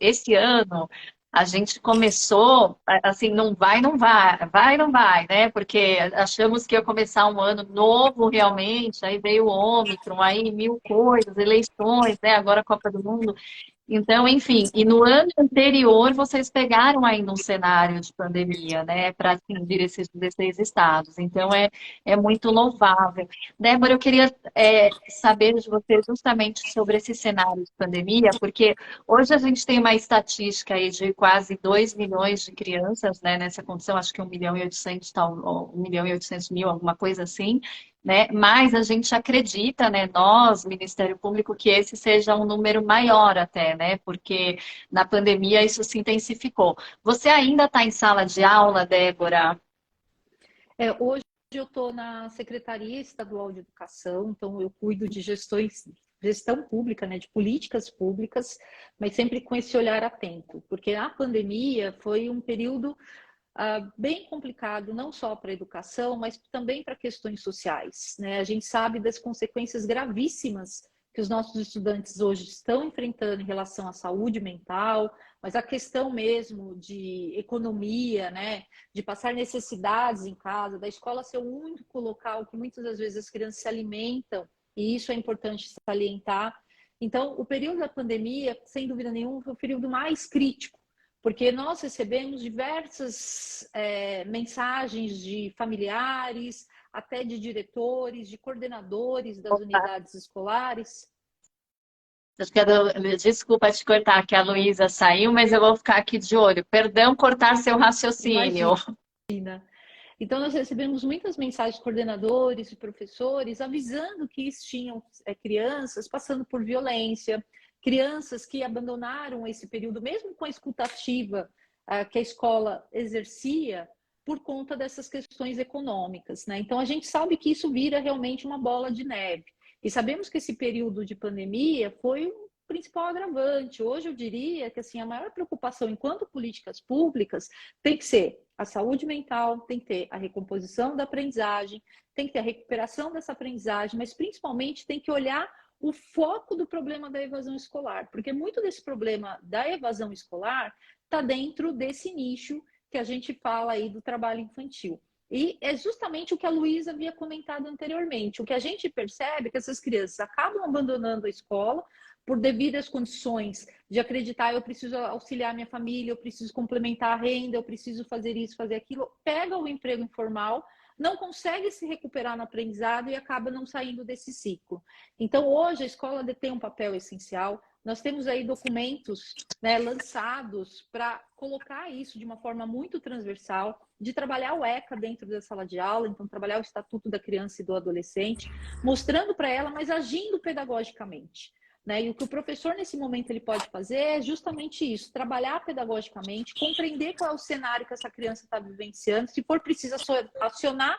esse ano, a gente começou, assim, não vai, não vai, vai, não vai, né? Porque achamos que ia começar um ano novo realmente, aí veio o Ômicron, aí mil coisas, eleições, né? Agora a Copa do Mundo. Então, enfim, e no ano anterior vocês pegaram ainda um cenário de pandemia, né, para atingir esses 16 estados. Então, é muito louvável. Débora, eu queria saber de você justamente sobre esse cenário de pandemia, porque hoje a gente tem uma estatística aí de quase 2 milhões de crianças, né, nessa condição, acho que 1 milhão e 800, 1 milhão e 800 mil, alguma coisa assim, né? Mas a gente acredita, né, nós, Ministério Público, que esse seja um número maior até, né? Porque na pandemia isso se intensificou. Você ainda está em sala de aula, Débora? Hoje eu estou na Secretaria Estadual de Educação, então eu cuido de gestão pública, né, de políticas públicas, mas sempre com esse olhar atento, porque a pandemia foi um período bem complicado, não só para a educação, mas também para questões sociais, né? A gente sabe das consequências gravíssimas que os nossos estudantes hoje estão enfrentando em relação à saúde mental, mas a questão mesmo de economia, né? De passar necessidades em casa, da escola ser o único local que muitas das vezes as crianças se alimentam, e isso é importante salientar. Então, o período da pandemia, sem dúvida nenhuma, foi o período mais crítico, porque nós recebemos diversas mensagens de familiares, até de diretores, de coordenadores das unidades escolares. Desculpa te cortar, que a Luísa saiu, mas eu vou ficar aqui de olho. Perdão cortar seu raciocínio. Imagina. Então, nós recebemos muitas mensagens de coordenadores e professores avisando que tinham crianças passando por violência, crianças que abandonaram esse período, mesmo com a escutativa que a escola exercia, por conta dessas questões econômicas, né? Então, a gente sabe que isso vira realmente uma bola de neve. E sabemos que esse período de pandemia foi o principal agravante. Hoje eu diria que assim, a maior preocupação enquanto políticas públicas tem que ser a saúde mental, tem que ter a recomposição da aprendizagem, tem que ter a recuperação dessa aprendizagem, mas principalmente tem que olhar o foco do problema da evasão escolar, porque muito desse problema da evasão escolar está dentro desse nicho que a gente fala aí do trabalho infantil. E é justamente o que a Luísa havia comentado anteriormente. O que a gente percebe é que essas crianças acabam abandonando a escola por devidas condições de acreditar, eu preciso auxiliar minha família, eu preciso complementar a renda, eu preciso fazer isso, fazer aquilo, pega o emprego informal, não consegue se recuperar no aprendizado e acaba não saindo desse ciclo. Então, hoje, a escola detém um papel essencial. Nós temos aí documentos, né, lançados para colocar isso de uma forma muito transversal, de trabalhar o ECA dentro da sala de aula, então trabalhar o Estatuto da Criança e do Adolescente, mostrando para ela, mas agindo pedagogicamente. Né? E o que o professor, nesse momento, ele pode fazer é justamente isso, trabalhar pedagogicamente, compreender qual é o cenário que essa criança está vivenciando, se for preciso acionar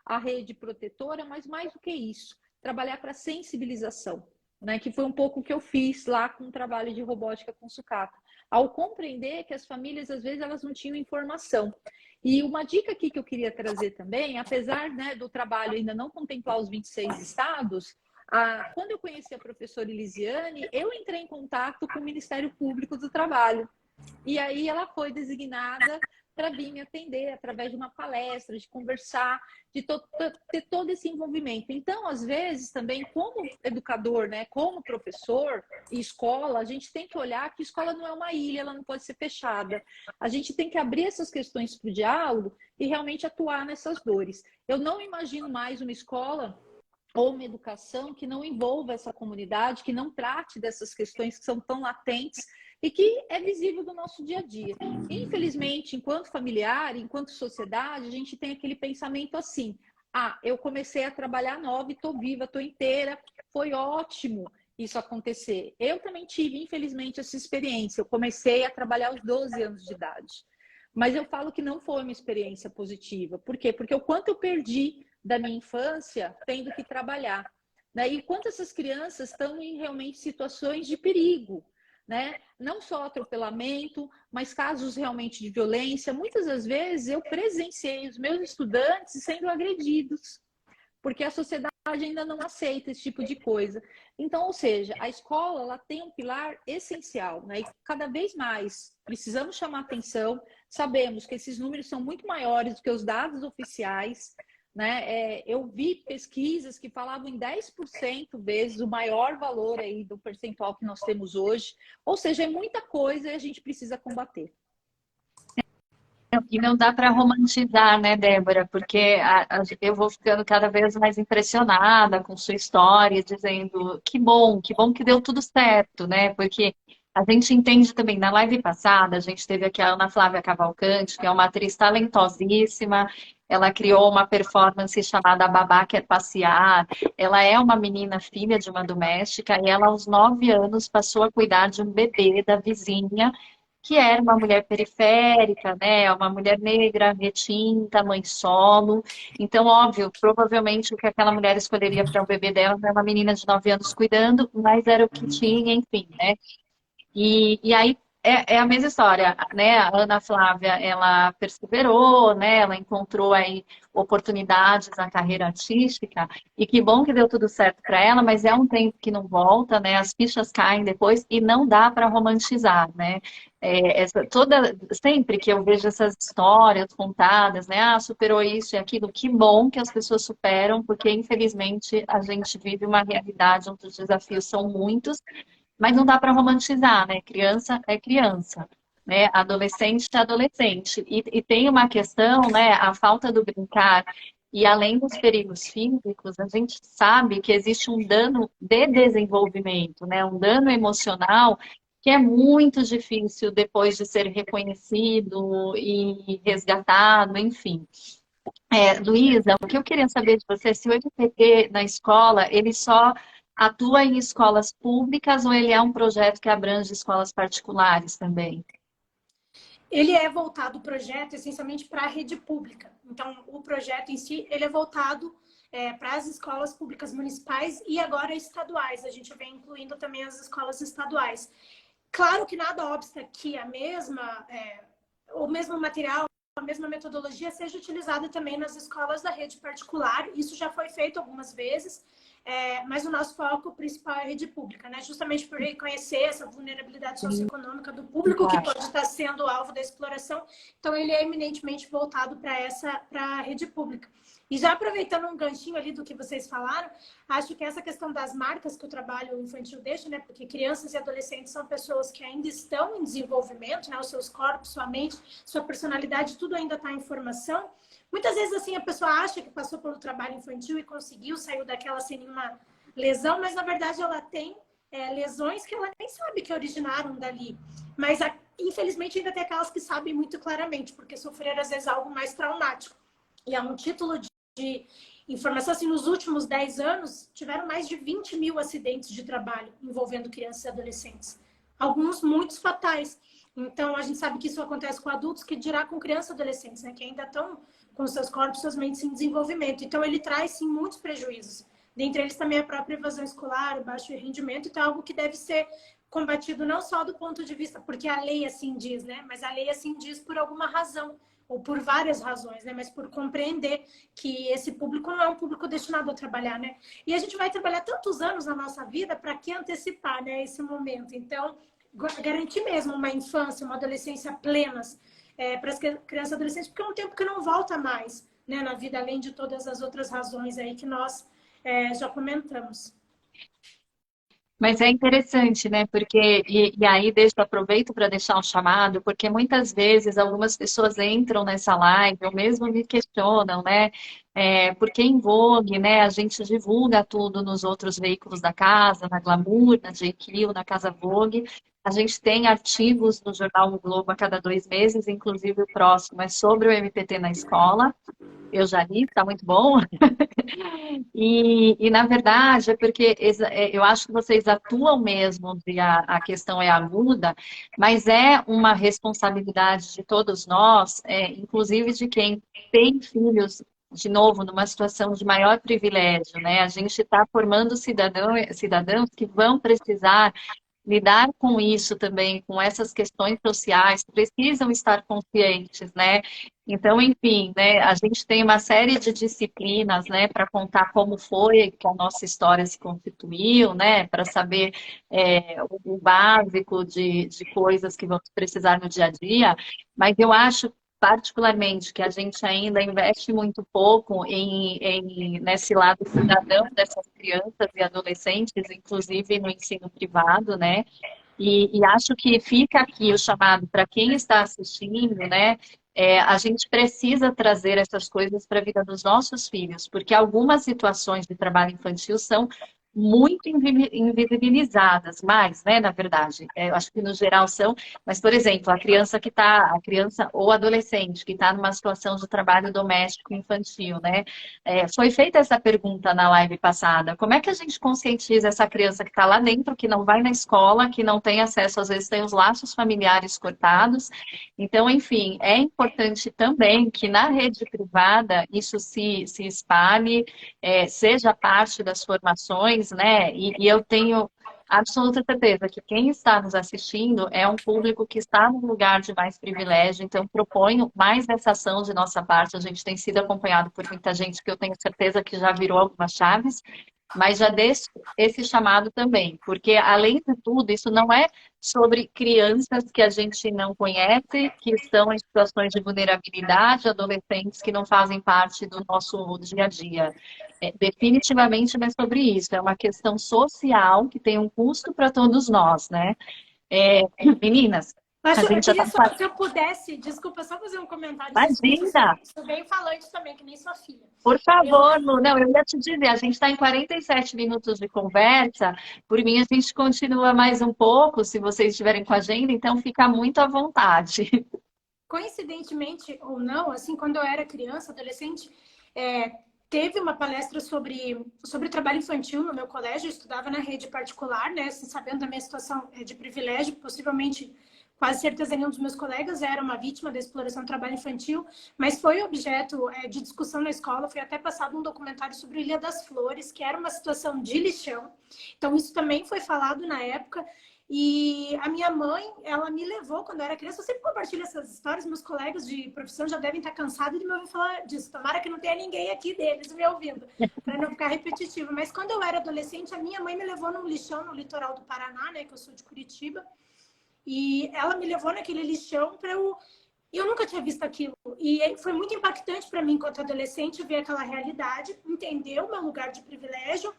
a rede protetora, mas mais do que isso, trabalhar para sensibilização, né? Que foi um pouco o que eu fiz lá com o trabalho de robótica com sucata, ao compreender que as famílias, às vezes, elas não tinham informação. E uma dica aqui que eu queria trazer também, apesar, né, do trabalho ainda não contemplar os 26 estados, quando eu conheci a professora Elisiane, eu entrei em contato com o Ministério Público do Trabalho. E aí ela foi designada para vir me atender através de uma palestra, de conversar, de ter todo esse envolvimento. Então, às vezes, também, como educador, né, como professor e escola, a gente tem que olhar que a escola não é uma ilha, ela não pode ser fechada. A gente tem que abrir essas questões para o diálogo e realmente atuar nessas dores. Eu não imagino mais uma escola ou uma educação que não envolva essa comunidade, que não trate dessas questões que são tão latentes e que é visível do nosso dia a dia. Infelizmente, enquanto familiar, enquanto sociedade, a gente tem aquele pensamento assim, eu comecei a trabalhar nova e estou viva, estou inteira, foi ótimo isso acontecer. Eu também tive, infelizmente, essa experiência. Eu comecei a trabalhar aos 12 anos de idade. Mas eu falo que não foi uma experiência positiva. Por quê? Porque o quanto eu perdi da minha infância tendo que trabalhar, né? E quanto essas crianças estão em realmente situações de perigo, né? Não só atropelamento, mas casos realmente de violência. Muitas das vezes eu presenciei os meus estudantes sendo agredidos, porque a sociedade ainda não aceita esse tipo de coisa. Então, ou seja, a escola ela tem um pilar essencial, né? E cada vez mais precisamos chamar atenção. Sabemos que esses números são muito maiores do que os dados oficiais, né? Eu vi pesquisas que falavam em 10% vezes o maior valor aí do percentual que nós temos hoje. Ou seja, é muita coisa e a gente precisa combater. E não dá para romantizar, né, Débora? Porque eu vou ficando cada vez mais impressionada com sua história, dizendo que bom que deu tudo certo, né? Porque A gente entende também, na live passada, a gente teve aqui a Ana Flávia Cavalcante, que é uma atriz talentosíssima. Ela criou uma performance chamada A Babá Quer Passear. Ela é uma menina filha de uma doméstica e ela, aos 9 anos, passou a cuidar de um bebê da vizinha, que era uma mulher periférica, né? Uma mulher negra, retinta, mãe solo. Então, óbvio, provavelmente o que aquela mulher escolheria para o bebê dela era uma menina de 9 anos cuidando, mas era o que tinha, enfim, né? E aí é a mesma história, né? A Ana Flávia, ela perseverou, né? Ela encontrou aí oportunidades na carreira artística e que bom que deu tudo certo para ela, mas é um tempo que não volta, né? As fichas caem depois e não dá para romantizar, né? Sempre que eu vejo essas histórias contadas, né? Ah, superou isso e aquilo, que bom que as pessoas superam, porque infelizmente a gente vive uma realidade onde os desafios são muitos, mas não dá para romantizar, né? Criança é criança, né? Adolescente é adolescente. E tem uma questão, né? A falta do brincar. E além dos perigos físicos, a gente sabe que existe um dano de desenvolvimento, né? Um dano emocional que é muito difícil depois de ser reconhecido e resgatado, enfim. Luísa, o que eu queria saber de você, se o MPT na escola, ele só atua em escolas públicas ou ele é um projeto que abrange escolas particulares também? Ele é voltado, o projeto, essencialmente para a rede pública. Então, o projeto em si, ele é voltado para as escolas públicas municipais e agora estaduais. A gente vem incluindo também as escolas estaduais. Claro que nada obsta que o mesmo material, a mesma metodologia seja utilizada também nas escolas da rede particular. Isso já foi feito algumas vezes, mas o nosso foco principal é a rede pública, né? Justamente por reconhecer essa vulnerabilidade socioeconômica do público que pode estar sendo alvo da exploração. Então, ele é eminentemente voltado para a rede pública. E já aproveitando um ganchinho ali do que vocês falaram, acho que essa questão das marcas que o trabalho infantil deixa, né? Porque crianças e adolescentes são pessoas que ainda estão em desenvolvimento, né? Os seus corpos, sua mente, sua personalidade, tudo ainda está em formação. Muitas vezes, assim, a pessoa acha que passou pelo trabalho infantil e conseguiu, saiu daquela sem nenhuma lesão, mas na verdade ela tem lesões que ela nem sabe que originaram dali. Mas, infelizmente, ainda tem aquelas que sabem muito claramente, porque sofreram, às vezes, algo mais traumático. E é um título de informação, assim, nos últimos 10 anos, tiveram mais de 20 mil acidentes de trabalho envolvendo crianças e adolescentes. Alguns muitos fatais. Então, a gente sabe que isso acontece com adultos, que dirá com crianças e adolescentes, né? Que ainda estão com seus corpos, suas mentes em desenvolvimento. Então, ele traz, sim, muitos prejuízos. Dentre eles também a própria evasão escolar, o baixo rendimento. Então, é algo que deve ser combatido não só do ponto de vista, porque a lei assim diz, né? Mas a lei assim diz por alguma razão, ou por várias razões, né? Mas por compreender que esse público não é um público destinado a trabalhar, né? E a gente vai trabalhar tantos anos na nossa vida, para que antecipar, né, esse momento? Então, garantir mesmo uma infância, uma adolescência plenas para as crianças e adolescentes, porque é um tempo que não volta mais, né, na vida, além de todas as outras razões aí que nós já comentamos. Mas é interessante, né? Porque, e aí aproveito para deixar um chamado, porque muitas vezes algumas pessoas entram nessa live, ou mesmo me questionam, né? Porque em Vogue, né, a gente divulga tudo nos outros veículos da casa, na Glamour, na GQ, na Casa Vogue. A gente tem artigos no jornal O Globo a cada 2 meses, inclusive o próximo é sobre o MPT na escola. Eu já li, está muito bom. Na verdade, é porque eu acho que vocês atuam mesmo, e a questão é aguda, mas é uma responsabilidade de todos nós, inclusive de quem tem filhos, de novo, numa situação de maior privilégio, né? A gente está formando cidadãos que vão precisar lidar com isso também, com essas questões sociais, precisam estar conscientes, né? Então, enfim, né, a gente tem uma série de disciplinas, né, para contar como foi que a nossa história se constituiu, né, para saber o básico de coisas que vamos precisar no dia a dia, mas eu acho particularmente que a gente ainda investe muito pouco nesse lado cidadão dessas crianças e adolescentes, inclusive no ensino privado, né? E acho que fica aqui o chamado para quem está assistindo, né? A gente precisa trazer essas coisas para a vida dos nossos filhos, porque algumas situações de trabalho infantil são muito invisibilizadas, mais, né, na verdade. Eu acho que no geral são, mas, por exemplo, a criança ou adolescente que está numa situação de trabalho doméstico infantil, né? Foi feita essa pergunta na live passada. Como é que a gente conscientiza essa criança que está lá dentro, que não vai na escola, que não tem acesso, às vezes tem os laços familiares cortados? Então, enfim, é importante também que na rede privada isso se espalhe, seja parte das formações, né? E eu tenho absoluta certeza que quem está nos assistindo é um público que está num lugar de mais privilégio, então proponho mais essa ação de nossa parte. A gente tem sido acompanhado por muita gente que eu tenho certeza que já virou algumas chaves, mas já deixo esse chamado também, porque além de tudo, isso não é sobre crianças que a gente não conhece, que estão em situações de vulnerabilidade, adolescentes que não fazem parte do nosso dia a dia. Definitivamente não é sobre isso, é uma questão social que tem um custo para todos nós, né? Meninas, a Eu gente já queria está... só, se eu pudesse, desculpa, só fazer um comentário. Imagina! Sou bem falante também, que nem sua filha. Por favor, Lu. Não, eu ia te dizer, a gente está em 47 minutos de conversa. Por mim, a gente continua mais um pouco, se vocês estiverem com a agenda, então fica muito à vontade. Coincidentemente ou não, assim, quando eu era criança, adolescente, teve uma palestra sobre trabalho infantil no meu colégio. Eu estudava na rede particular, né? Assim, sabendo da minha situação de privilégio, possivelmente, quase certeza nenhum dos meus colegas era uma vítima da exploração do trabalho infantil, mas foi objeto de discussão na escola. Foi até passado um documentário sobre Ilha das Flores, que era uma situação de lixão. Então, isso também foi falado na época. E a minha mãe, ela me levou quando eu era criança. Eu sempre compartilho essas histórias. Meus colegas de profissão já devem estar cansados de me ouvir falar disso. Tomara que não tenha ninguém aqui deles me ouvindo, para não ficar repetitivo. Mas quando eu era adolescente, a minha mãe me levou num lixão no litoral do Paraná, né? Que eu sou de Curitiba. E ela me levou naquele lixão para eu... Eu nunca tinha visto aquilo. E foi muito impactante para mim, enquanto adolescente, ver aquela realidade, entender o meu lugar de privilégio.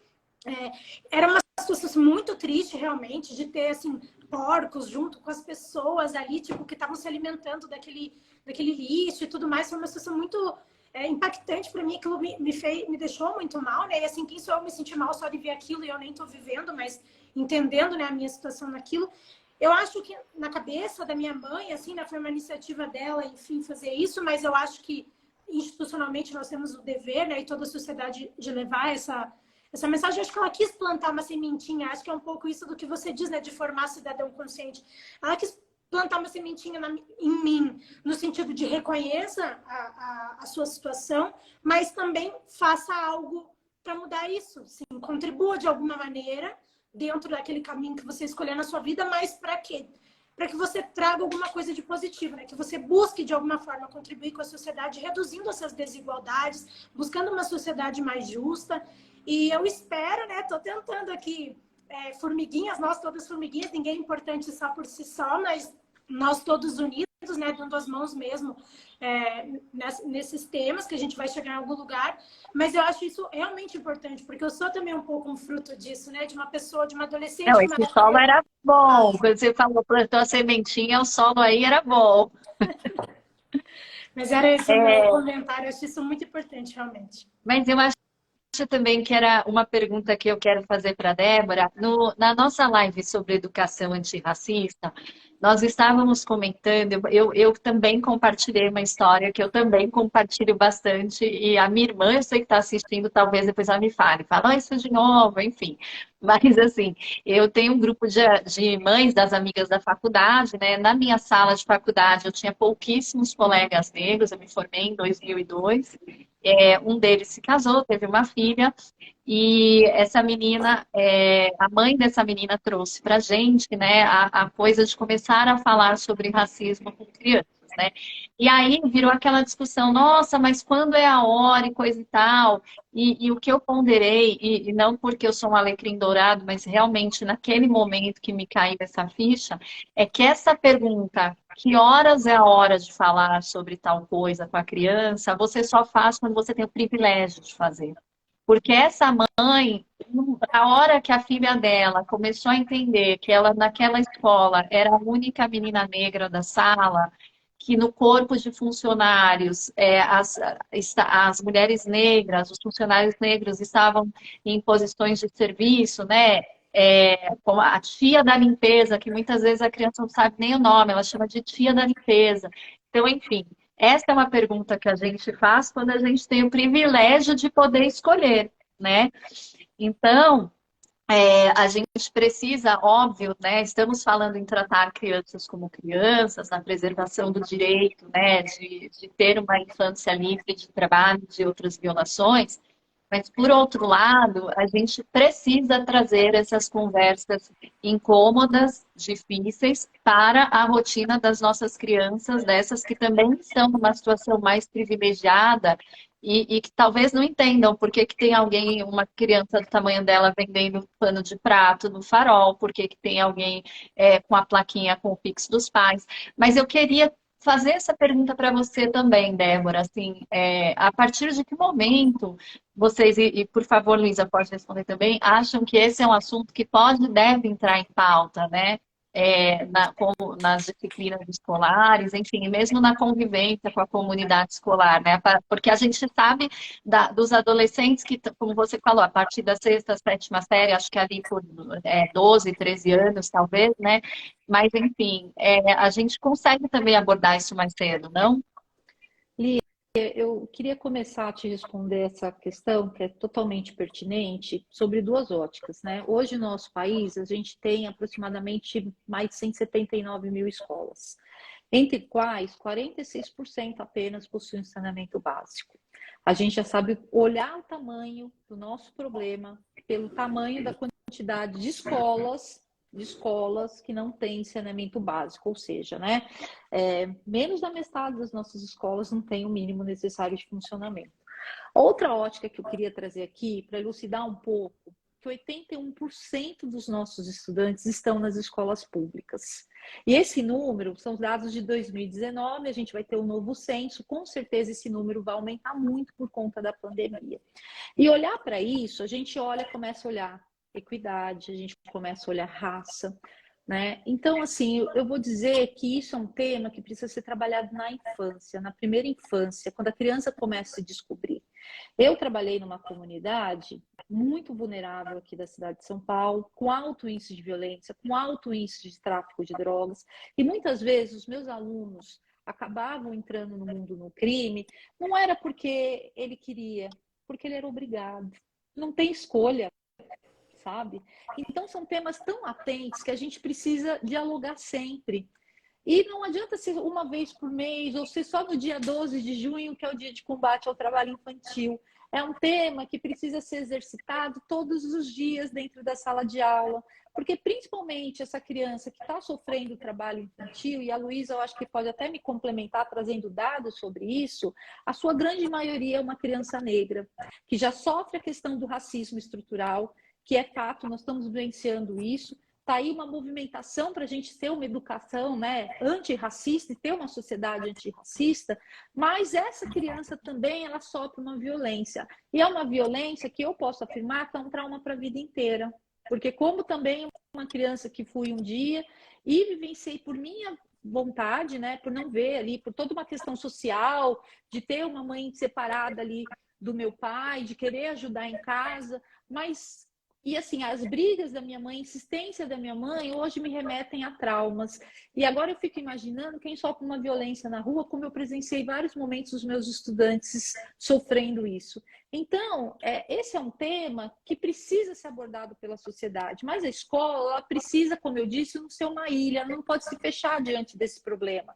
Era uma situação muito triste, realmente, de ter, assim, porcos junto com as pessoas ali, tipo, que estavam se alimentando daquele lixo e tudo mais. Foi uma situação muito impactante para mim. Aquilo me deixou muito mal, né? E, assim, quem sou eu me sentir mal só de ver aquilo e eu nem estou vivendo, mas entendendo, né, a minha situação naquilo. Eu acho que na cabeça da minha mãe, assim, né, foi uma iniciativa dela, enfim, fazer isso, mas eu acho que institucionalmente nós temos o dever, né, e toda a sociedade de levar essa mensagem. Eu acho que ela quis plantar uma sementinha. Acho que é um pouco isso do que você diz, né, de formar cidadão consciente. Ela quis plantar uma sementinha em mim, no sentido de reconheça a sua situação, mas também faça algo para mudar isso. Sim, contribua de alguma maneira dentro daquele caminho que você escolher na sua vida, mas para quê? Para que você traga alguma coisa de positivo, né? Que você busque, de alguma forma, contribuir com a sociedade, reduzindo essas desigualdades, buscando uma sociedade mais justa. E eu espero, né? Estou tentando aqui, formiguinhas, nós todas formiguinhas, ninguém é importante só por si só, mas nós todos unidos, né? Dando as mãos mesmo nesses temas, que a gente vai chegar em algum lugar. Mas eu acho isso realmente importante, porque eu sou também um pouco um fruto disso, né? De uma pessoa, de uma adolescente. Não, esse solo era bom. Quando você falou, plantou a sementinha, o solo aí era bom. Mas era esse o meu comentário. Eu acho isso muito importante, realmente. Mas eu acho também que era uma pergunta que eu quero fazer para a Débora. Na nossa live sobre educação antirracista, nós estávamos comentando, eu também compartilhei uma história que eu também compartilho bastante, e a minha irmã, eu sei que está assistindo, talvez depois ela me fala isso de novo, enfim. Mas assim, eu tenho um grupo de mães das amigas da faculdade, né? Na minha sala de faculdade eu tinha pouquíssimos colegas negros, eu me formei em 2002. Um deles se casou, teve uma filha, e essa menina, a mãe dessa menina trouxe pra gente, né, a coisa de começar a falar sobre racismo com crianças, né? E aí virou aquela discussão, nossa, mas quando é a hora e coisa e tal? E o que eu ponderei, e não porque eu sou um alecrim dourado, mas realmente naquele momento que me caiu essa ficha, é que essa pergunta, que horas é a hora de falar sobre tal coisa com a criança, você só faz quando você tem o privilégio de fazer. Porque essa mãe, a hora que a filha dela começou a entender que ela naquela escola era a única menina negra da sala, que no corpo de funcionários, as mulheres negras, os funcionários negros estavam em posições de serviço, né? Como a tia da limpeza, que muitas vezes a criança não sabe nem o nome, ela chama de tia da limpeza. Então, enfim, essa é uma pergunta que a gente faz quando a gente tem o privilégio de poder escolher, né? Então, a gente precisa, óbvio, né? Estamos falando em tratar crianças como crianças, na preservação do direito, né? De ter uma infância livre de trabalho, de outras violações. Mas, por outro lado, a gente precisa trazer essas conversas incômodas, difíceis, para a rotina das nossas crianças, dessas que também estão numa situação mais privilegiada e que talvez não entendam por que que tem alguém, uma criança do tamanho dela, vendendo pano de prato no farol, por que que tem alguém com a plaquinha com o Pix dos pais. Mas eu queria fazer essa pergunta para você também, Débora, assim, a partir de que momento vocês, e por favor, Luísa, pode responder também, acham que esse é um assunto que pode e deve entrar em pauta, né? Como nas disciplinas escolares, enfim, mesmo na convivência com a comunidade escolar, né? Porque a gente sabe dos adolescentes que, como você falou, a partir da sexta, sétima série, acho que ali por 12, 13 anos, talvez, né? Mas, enfim, a gente consegue também abordar isso mais cedo, não? Eu queria começar a te responder essa questão, que é totalmente pertinente, sobre duas óticas, né? Hoje, no nosso país, a gente tem aproximadamente mais de 179 mil escolas, entre quais 46% apenas possuem saneamento básico. A gente já sabe olhar o tamanho do nosso problema pelo tamanho da quantidade de escolas que não têm saneamento básico, ou seja, né, menos da metade das nossas escolas não tem o mínimo necessário de funcionamento. Outra ótica que eu queria trazer aqui, para elucidar um pouco, que 81% dos nossos estudantes estão nas escolas públicas. E esse número são os dados de 2019, a gente vai ter um novo censo, com certeza esse número vai aumentar muito por conta da pandemia. E olhar para isso, a gente começa a olhar equidade, a gente começa a olhar raça, né? Então, assim, eu vou dizer que isso é um tema que precisa ser trabalhado na infância, na primeira infância, quando a criança começa a se descobrir. Eu trabalhei numa comunidade muito vulnerável aqui da cidade de São Paulo, com alto índice de violência, com alto índice de tráfico de drogas, e muitas vezes os meus alunos acabavam entrando no mundo do crime, não era porque ele queria, porque ele era obrigado. Não tem escolha, sabe? Então são temas tão latentes que a gente precisa dialogar sempre. E não adianta ser uma vez por mês ou ser só no dia 12 de junho, que é o dia de combate ao trabalho infantil. É um tema que precisa ser exercitado todos os dias dentro da sala de aula, porque principalmente essa criança que está sofrendo trabalho infantil, e a Luísa eu acho que pode até me complementar trazendo dados sobre isso, a sua grande maioria é uma criança negra, que já sofre a questão do racismo estrutural, que é fato, nós estamos vivenciando isso. Está aí uma movimentação para a gente ter uma educação, né, antirracista e ter uma sociedade antirracista, mas essa criança também ela sofre uma violência. E é uma violência que eu posso afirmar que é um trauma para a vida inteira. Porque como também uma criança que fui um dia e vivenciei por minha vontade, né, por não ver ali, por toda uma questão social, de ter uma mãe separada ali do meu pai, de querer ajudar em casa, mas... E assim, as brigas da minha mãe, a insistência da minha mãe, hoje me remetem a traumas. E agora eu fico imaginando quem sofre uma violência na rua, como eu presenciei vários momentos dos meus estudantes sofrendo isso. Então, esse é um tema que precisa ser abordado pela sociedade. Mas a escola ela precisa, como eu disse, não ser uma ilha, não pode se fechar diante desse problema.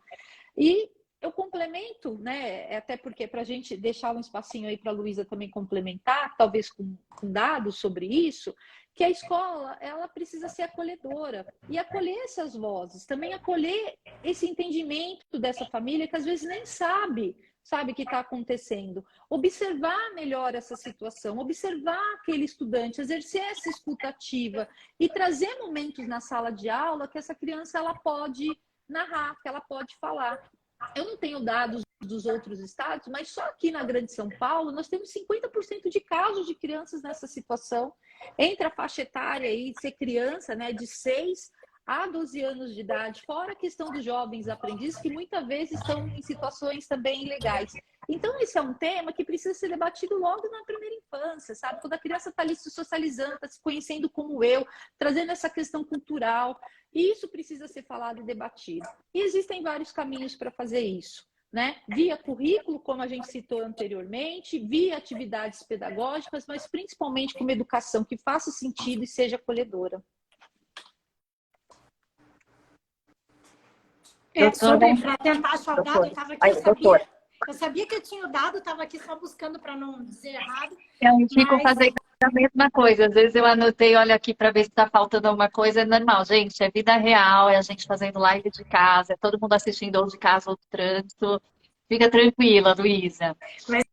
E eu complemento, né? Até porque para a gente deixar um espacinho aí para a Luísa também complementar, talvez com dados sobre isso, que a escola ela precisa ser acolhedora e acolher essas vozes, também acolher esse entendimento dessa família que às vezes nem sabe o que está acontecendo. Observar melhor essa situação, observar aquele estudante, exercer essa escuta ativa e trazer momentos na sala de aula que essa criança ela pode narrar, que ela pode falar. Eu não tenho dados dos outros estados, mas só aqui na Grande São Paulo nós temos 50% de casos de crianças nessa situação, entre a faixa etária aí, ser criança, né, de 6 a 12 anos de idade, fora a questão dos jovens aprendizes, que muitas vezes estão em situações também ilegais. Então, esse é um tema que precisa ser debatido logo na primeira infância, sabe? Quando a criança está ali se socializando, está se conhecendo como eu, trazendo essa questão cultural. E isso precisa ser falado e debatido. E existem vários caminhos para fazer isso, né? Via currículo, como a gente citou anteriormente, via atividades pedagógicas, mas principalmente com uma educação que faça sentido e seja acolhedora. Para tentar achar o dado, eu estava aqui, eu sabia que eu tinha o dado, estava aqui só buscando para não dizer errado. Eu fico fazendo a mesma coisa. Às vezes eu anotei, olho aqui para ver se está faltando alguma coisa. É normal, gente. É vida real, é a gente fazendo live de casa, é todo mundo assistindo ou de casa ou do trânsito. Fica tranquila, Luísa. Mas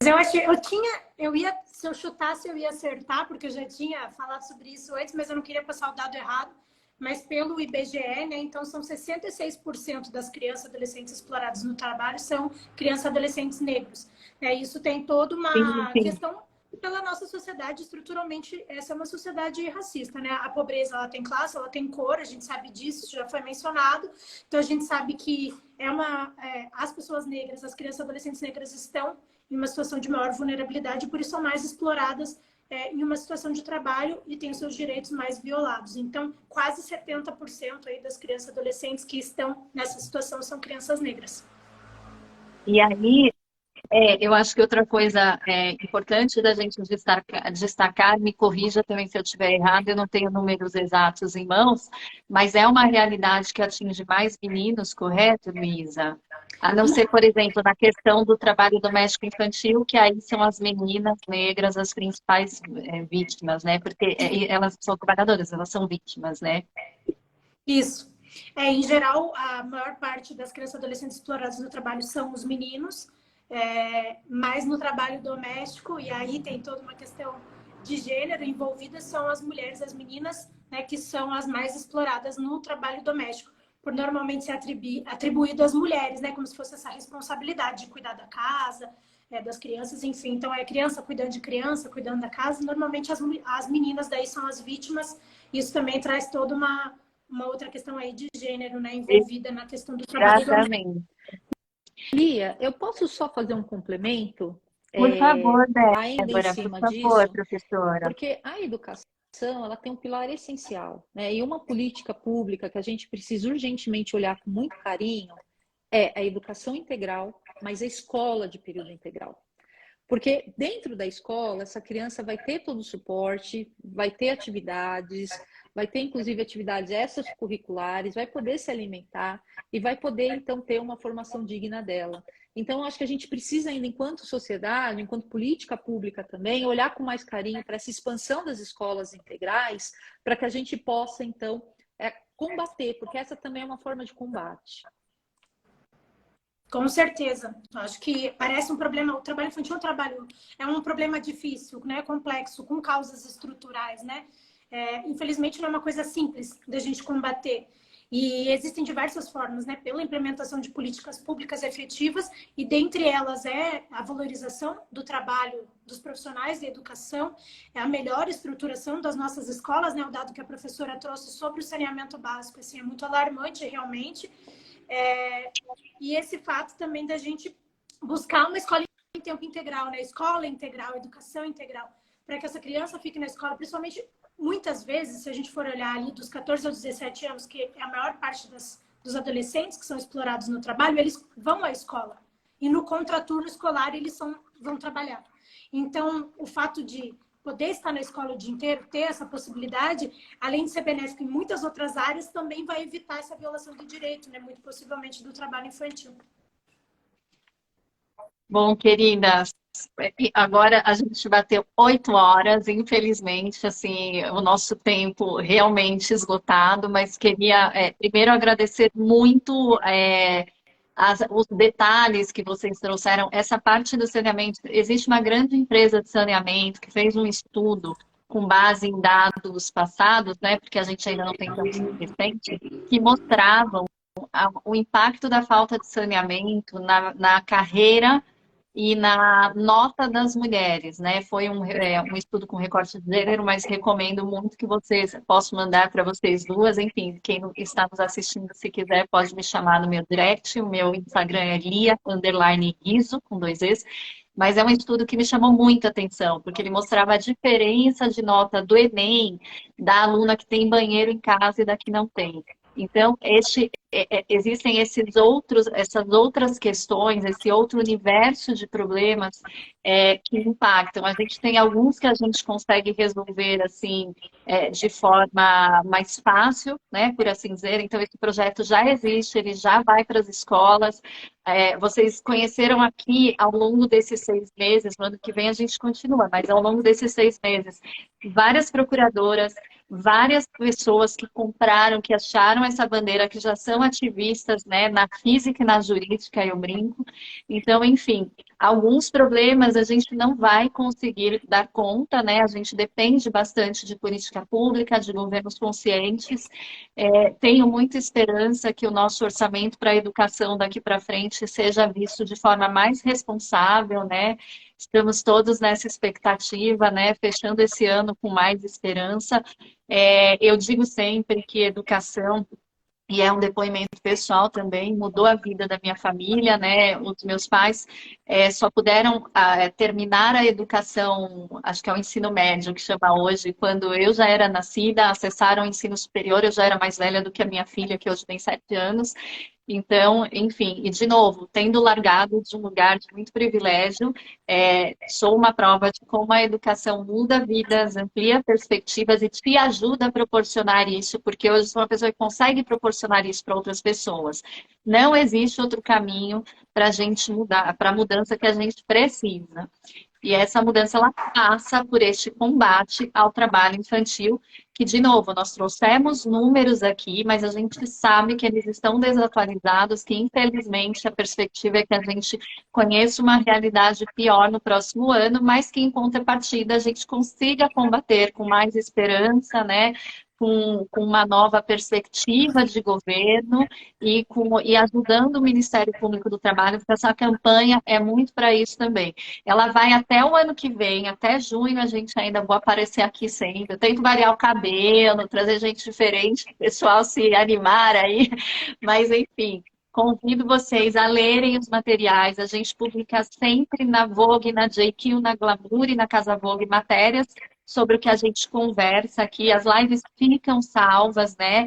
se eu chutasse, eu ia acertar, porque eu já tinha falado sobre isso antes, mas eu não queria passar o dado errado. Mas pelo IBGE, né, então são 66% das crianças e adolescentes exploradas no trabalho são crianças e adolescentes negros. Isso tem toda uma questão pela nossa sociedade, estruturalmente, essa é uma sociedade racista, né? A pobreza, ela tem classe, ela tem cor, a gente sabe disso, já foi mencionado. Então, a gente sabe que as pessoas negras, as crianças e adolescentes negras estão em uma situação de maior vulnerabilidade, por isso são mais exploradas em uma situação de trabalho e têm seus direitos mais violados. Então, quase 70% aí das crianças e adolescentes que estão nessa situação são crianças negras. E aí, eu acho que outra coisa importante da gente destacar, me corrija também se eu estiver errado, eu não tenho números exatos em mãos, mas é uma realidade que atinge mais meninos, correto, Luísa? A não ser, por exemplo, na questão do trabalho doméstico infantil, que aí são as meninas negras as principais vítimas, né? Porque elas são trabalhadoras, elas são vítimas, né? Isso. Em geral, a maior parte das crianças e adolescentes exploradas no trabalho são os meninos, mas no trabalho doméstico, e aí tem toda uma questão de gênero envolvida, são as mulheres, as meninas, né, que são as mais exploradas no trabalho doméstico, por normalmente ser atribuído às mulheres, né, como se fosse essa responsabilidade de cuidar da casa, das crianças, enfim. Então, é criança cuidando de criança, cuidando da casa, normalmente as meninas daí são as vítimas. Isso também traz toda uma outra questão aí de gênero, né, envolvida na questão do trabalho doméstico. Lia, eu posso só fazer um complemento? Por favor, ainda em cima por favor, disso, professora. Porque a educação ela tem um pilar essencial, né? E uma política pública que a gente precisa urgentemente olhar com muito carinho é a educação integral, mas a escola de período integral. Porque dentro da escola, essa criança vai ter todo o suporte, vai ter atividades, vai ter inclusive atividades extracurriculares, vai poder se alimentar e vai poder então ter uma formação digna dela. Então, acho que a gente precisa ainda, enquanto sociedade, enquanto política pública também, olhar com mais carinho para essa expansão das escolas integrais, para que a gente possa então combater, porque essa também é uma forma de combate. Com certeza. Acho que parece um problema, o trabalho infantil é um problema difícil, né, complexo, com causas estruturais, né? Infelizmente não é uma coisa simples da gente combater. E existem diversas formas, né? Pela implementação de políticas públicas efetivas, e dentre elas a valorização do trabalho dos profissionais de educação, a melhor estruturação das nossas escolas, né? O dado que a professora trouxe sobre o saneamento básico, assim, é muito alarmante realmente. E esse fato também da gente buscar uma escola em tempo integral, né? Escola integral, educação integral, para que essa criança fique na escola, principalmente muitas vezes, se a gente for olhar ali dos 14 aos 17 anos, que é a maior parte dos adolescentes que são explorados no trabalho, eles vão à escola. E no contraturno escolar eles vão trabalhar. Então, o fato de poder estar na escola o dia inteiro, ter essa possibilidade, além de ser benéfico em muitas outras áreas, também vai evitar essa violação do direito, né? Muito possivelmente do trabalho infantil. Bom, queridas, agora a gente bateu 8 horas, infelizmente, assim, o nosso tempo realmente esgotado, mas queria primeiro agradecer muito os detalhes que vocês trouxeram. Essa parte do saneamento, existe uma grande empresa de saneamento que fez um estudo com base em dados passados, né, porque a gente ainda não tem dados recentes, que mostravam o impacto da falta de saneamento na carreira e na nota das mulheres, né? Foi um estudo com recorte de gênero, mas recomendo muito que vocês possam mandar para vocês duas. Enfim, quem está nos assistindo, se quiser, pode me chamar no meu direct. O meu Instagram é lia_guizo, com 2 Es. Mas é um estudo que me chamou muita atenção, porque ele mostrava a diferença de nota do Enem da aluna que tem banheiro em casa e da que não tem. Então, existem essas outras questões, esse outro universo de problemas que impactam. A gente tem alguns que a gente consegue resolver assim de forma mais fácil, né, por assim dizer. Então, esse projeto já existe, ele já vai para as escolas. Vocês conheceram aqui ao longo desses 6 meses, no ano que vem a gente continua, mas ao longo desses 6 meses, várias procuradoras, várias pessoas que compraram, que acharam essa bandeira, que já são ativistas, né, na física e na jurídica, eu brinco. Então, enfim, alguns problemas a gente não vai conseguir dar conta, né? A gente depende bastante de política pública, de governos conscientes. Tenho muita esperança que o nosso orçamento para a educação daqui para frente seja visto de forma mais responsável, né? Estamos todos nessa expectativa, né? Fechando esse ano com mais esperança. Eu digo sempre que educação, e é um depoimento pessoal também, mudou a vida da minha família, né? Os meus pais só puderam terminar a educação, acho que é o ensino médio, que chama hoje, quando eu já era nascida, acessaram o ensino superior, eu já era mais velha do que a minha filha, que hoje tem 7 anos. Então, enfim, e de novo, tendo largado de um lugar de muito privilégio, sou uma prova de como a educação muda vidas, amplia perspectivas e te ajuda a proporcionar isso, porque hoje sou uma pessoa que consegue proporcionar isso para outras pessoas. Não existe outro caminho para a gente mudar, para a mudança que a gente precisa. E essa mudança, ela passa por este combate ao trabalho infantil, que, de novo, nós trouxemos números aqui, mas a gente sabe que eles estão desatualizados, que, infelizmente, a perspectiva é que a gente conheça uma realidade pior no próximo ano, mas que, em contrapartida, a gente consiga combater com mais esperança, né? Com uma nova perspectiva de governo e ajudando o Ministério Público do Trabalho, porque essa campanha é muito para isso também. Ela vai até o ano que vem, até junho a gente ainda vou aparecer aqui sempre. Eu tento variar o cabelo, trazer gente diferente, o pessoal se animar aí, mas enfim. Convido vocês a lerem os materiais. A gente publica sempre na Vogue, na JQ, na Glamour e na Casa Vogue matérias sobre o que a gente conversa aqui. As lives ficam salvas, né?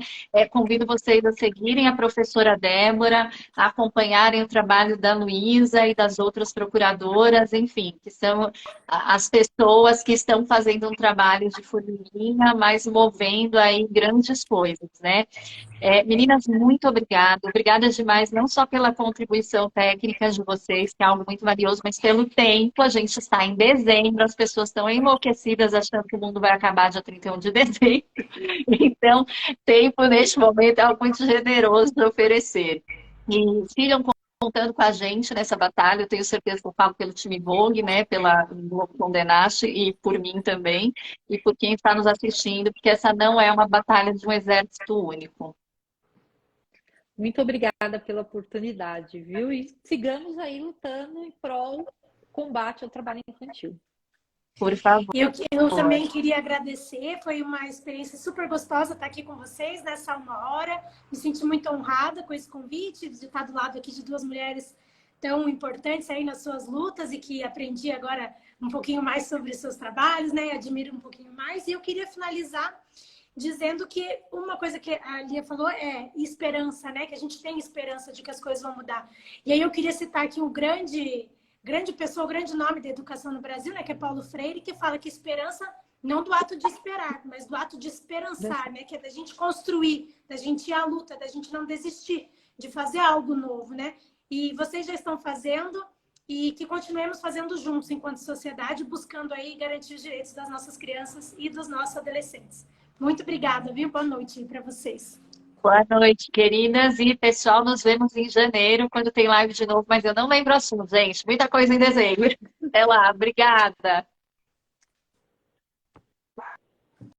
Convido vocês a seguirem a professora Débora, a acompanharem o trabalho da Luísa e das outras procuradoras, enfim, que são as pessoas que estão fazendo um trabalho de formiguinha, mas movendo aí grandes coisas, né? Meninas, muito obrigada. Obrigada demais, não só pela contribuição técnica de vocês, que é algo muito valioso, mas pelo tempo. A gente está em dezembro, as pessoas estão enlouquecidas achando que o mundo vai acabar dia 31 de dezembro. Então, tempo neste momento é algo muito generoso de oferecer. E sigam contando com a gente nessa batalha. Eu tenho certeza que eu falo pelo time Vogue, né, pela Condenaste e por mim também, e por quem está nos assistindo, porque essa não é uma batalha de um exército único. Muito obrigada pela oportunidade, viu? E sigamos aí lutando em prol do combate ao trabalho infantil. Por favor. Eu também queria agradecer, foi uma experiência super gostosa estar aqui com vocês nessa 1 hora. Me senti muito honrada com esse convite, de estar do lado aqui de 2 mulheres tão importantes aí nas suas lutas e que aprendi agora um pouquinho mais sobre os seus trabalhos, né? Admiro um pouquinho mais. E eu queria finalizar dizendo que uma coisa que a Lia falou é esperança, né? Que a gente tem esperança de que as coisas vão mudar. E aí eu queria citar aqui um grande pessoa, o grande nome da educação no Brasil, né? Que é Paulo Freire, que fala que esperança não do ato de esperar, mas do ato de esperançar, né? Que é da gente construir, da gente ir à luta, da gente não desistir, de fazer algo novo, né? E vocês já estão fazendo e que continuemos fazendo juntos enquanto sociedade, buscando aí garantir os direitos das nossas crianças e dos nossos adolescentes. Muito obrigada, viu? Boa noite para vocês. Boa noite, queridas. E, pessoal, nos vemos em janeiro, quando tem live de novo, mas eu não lembro o assunto, gente. Muita coisa em dezembro. Até lá. Obrigada.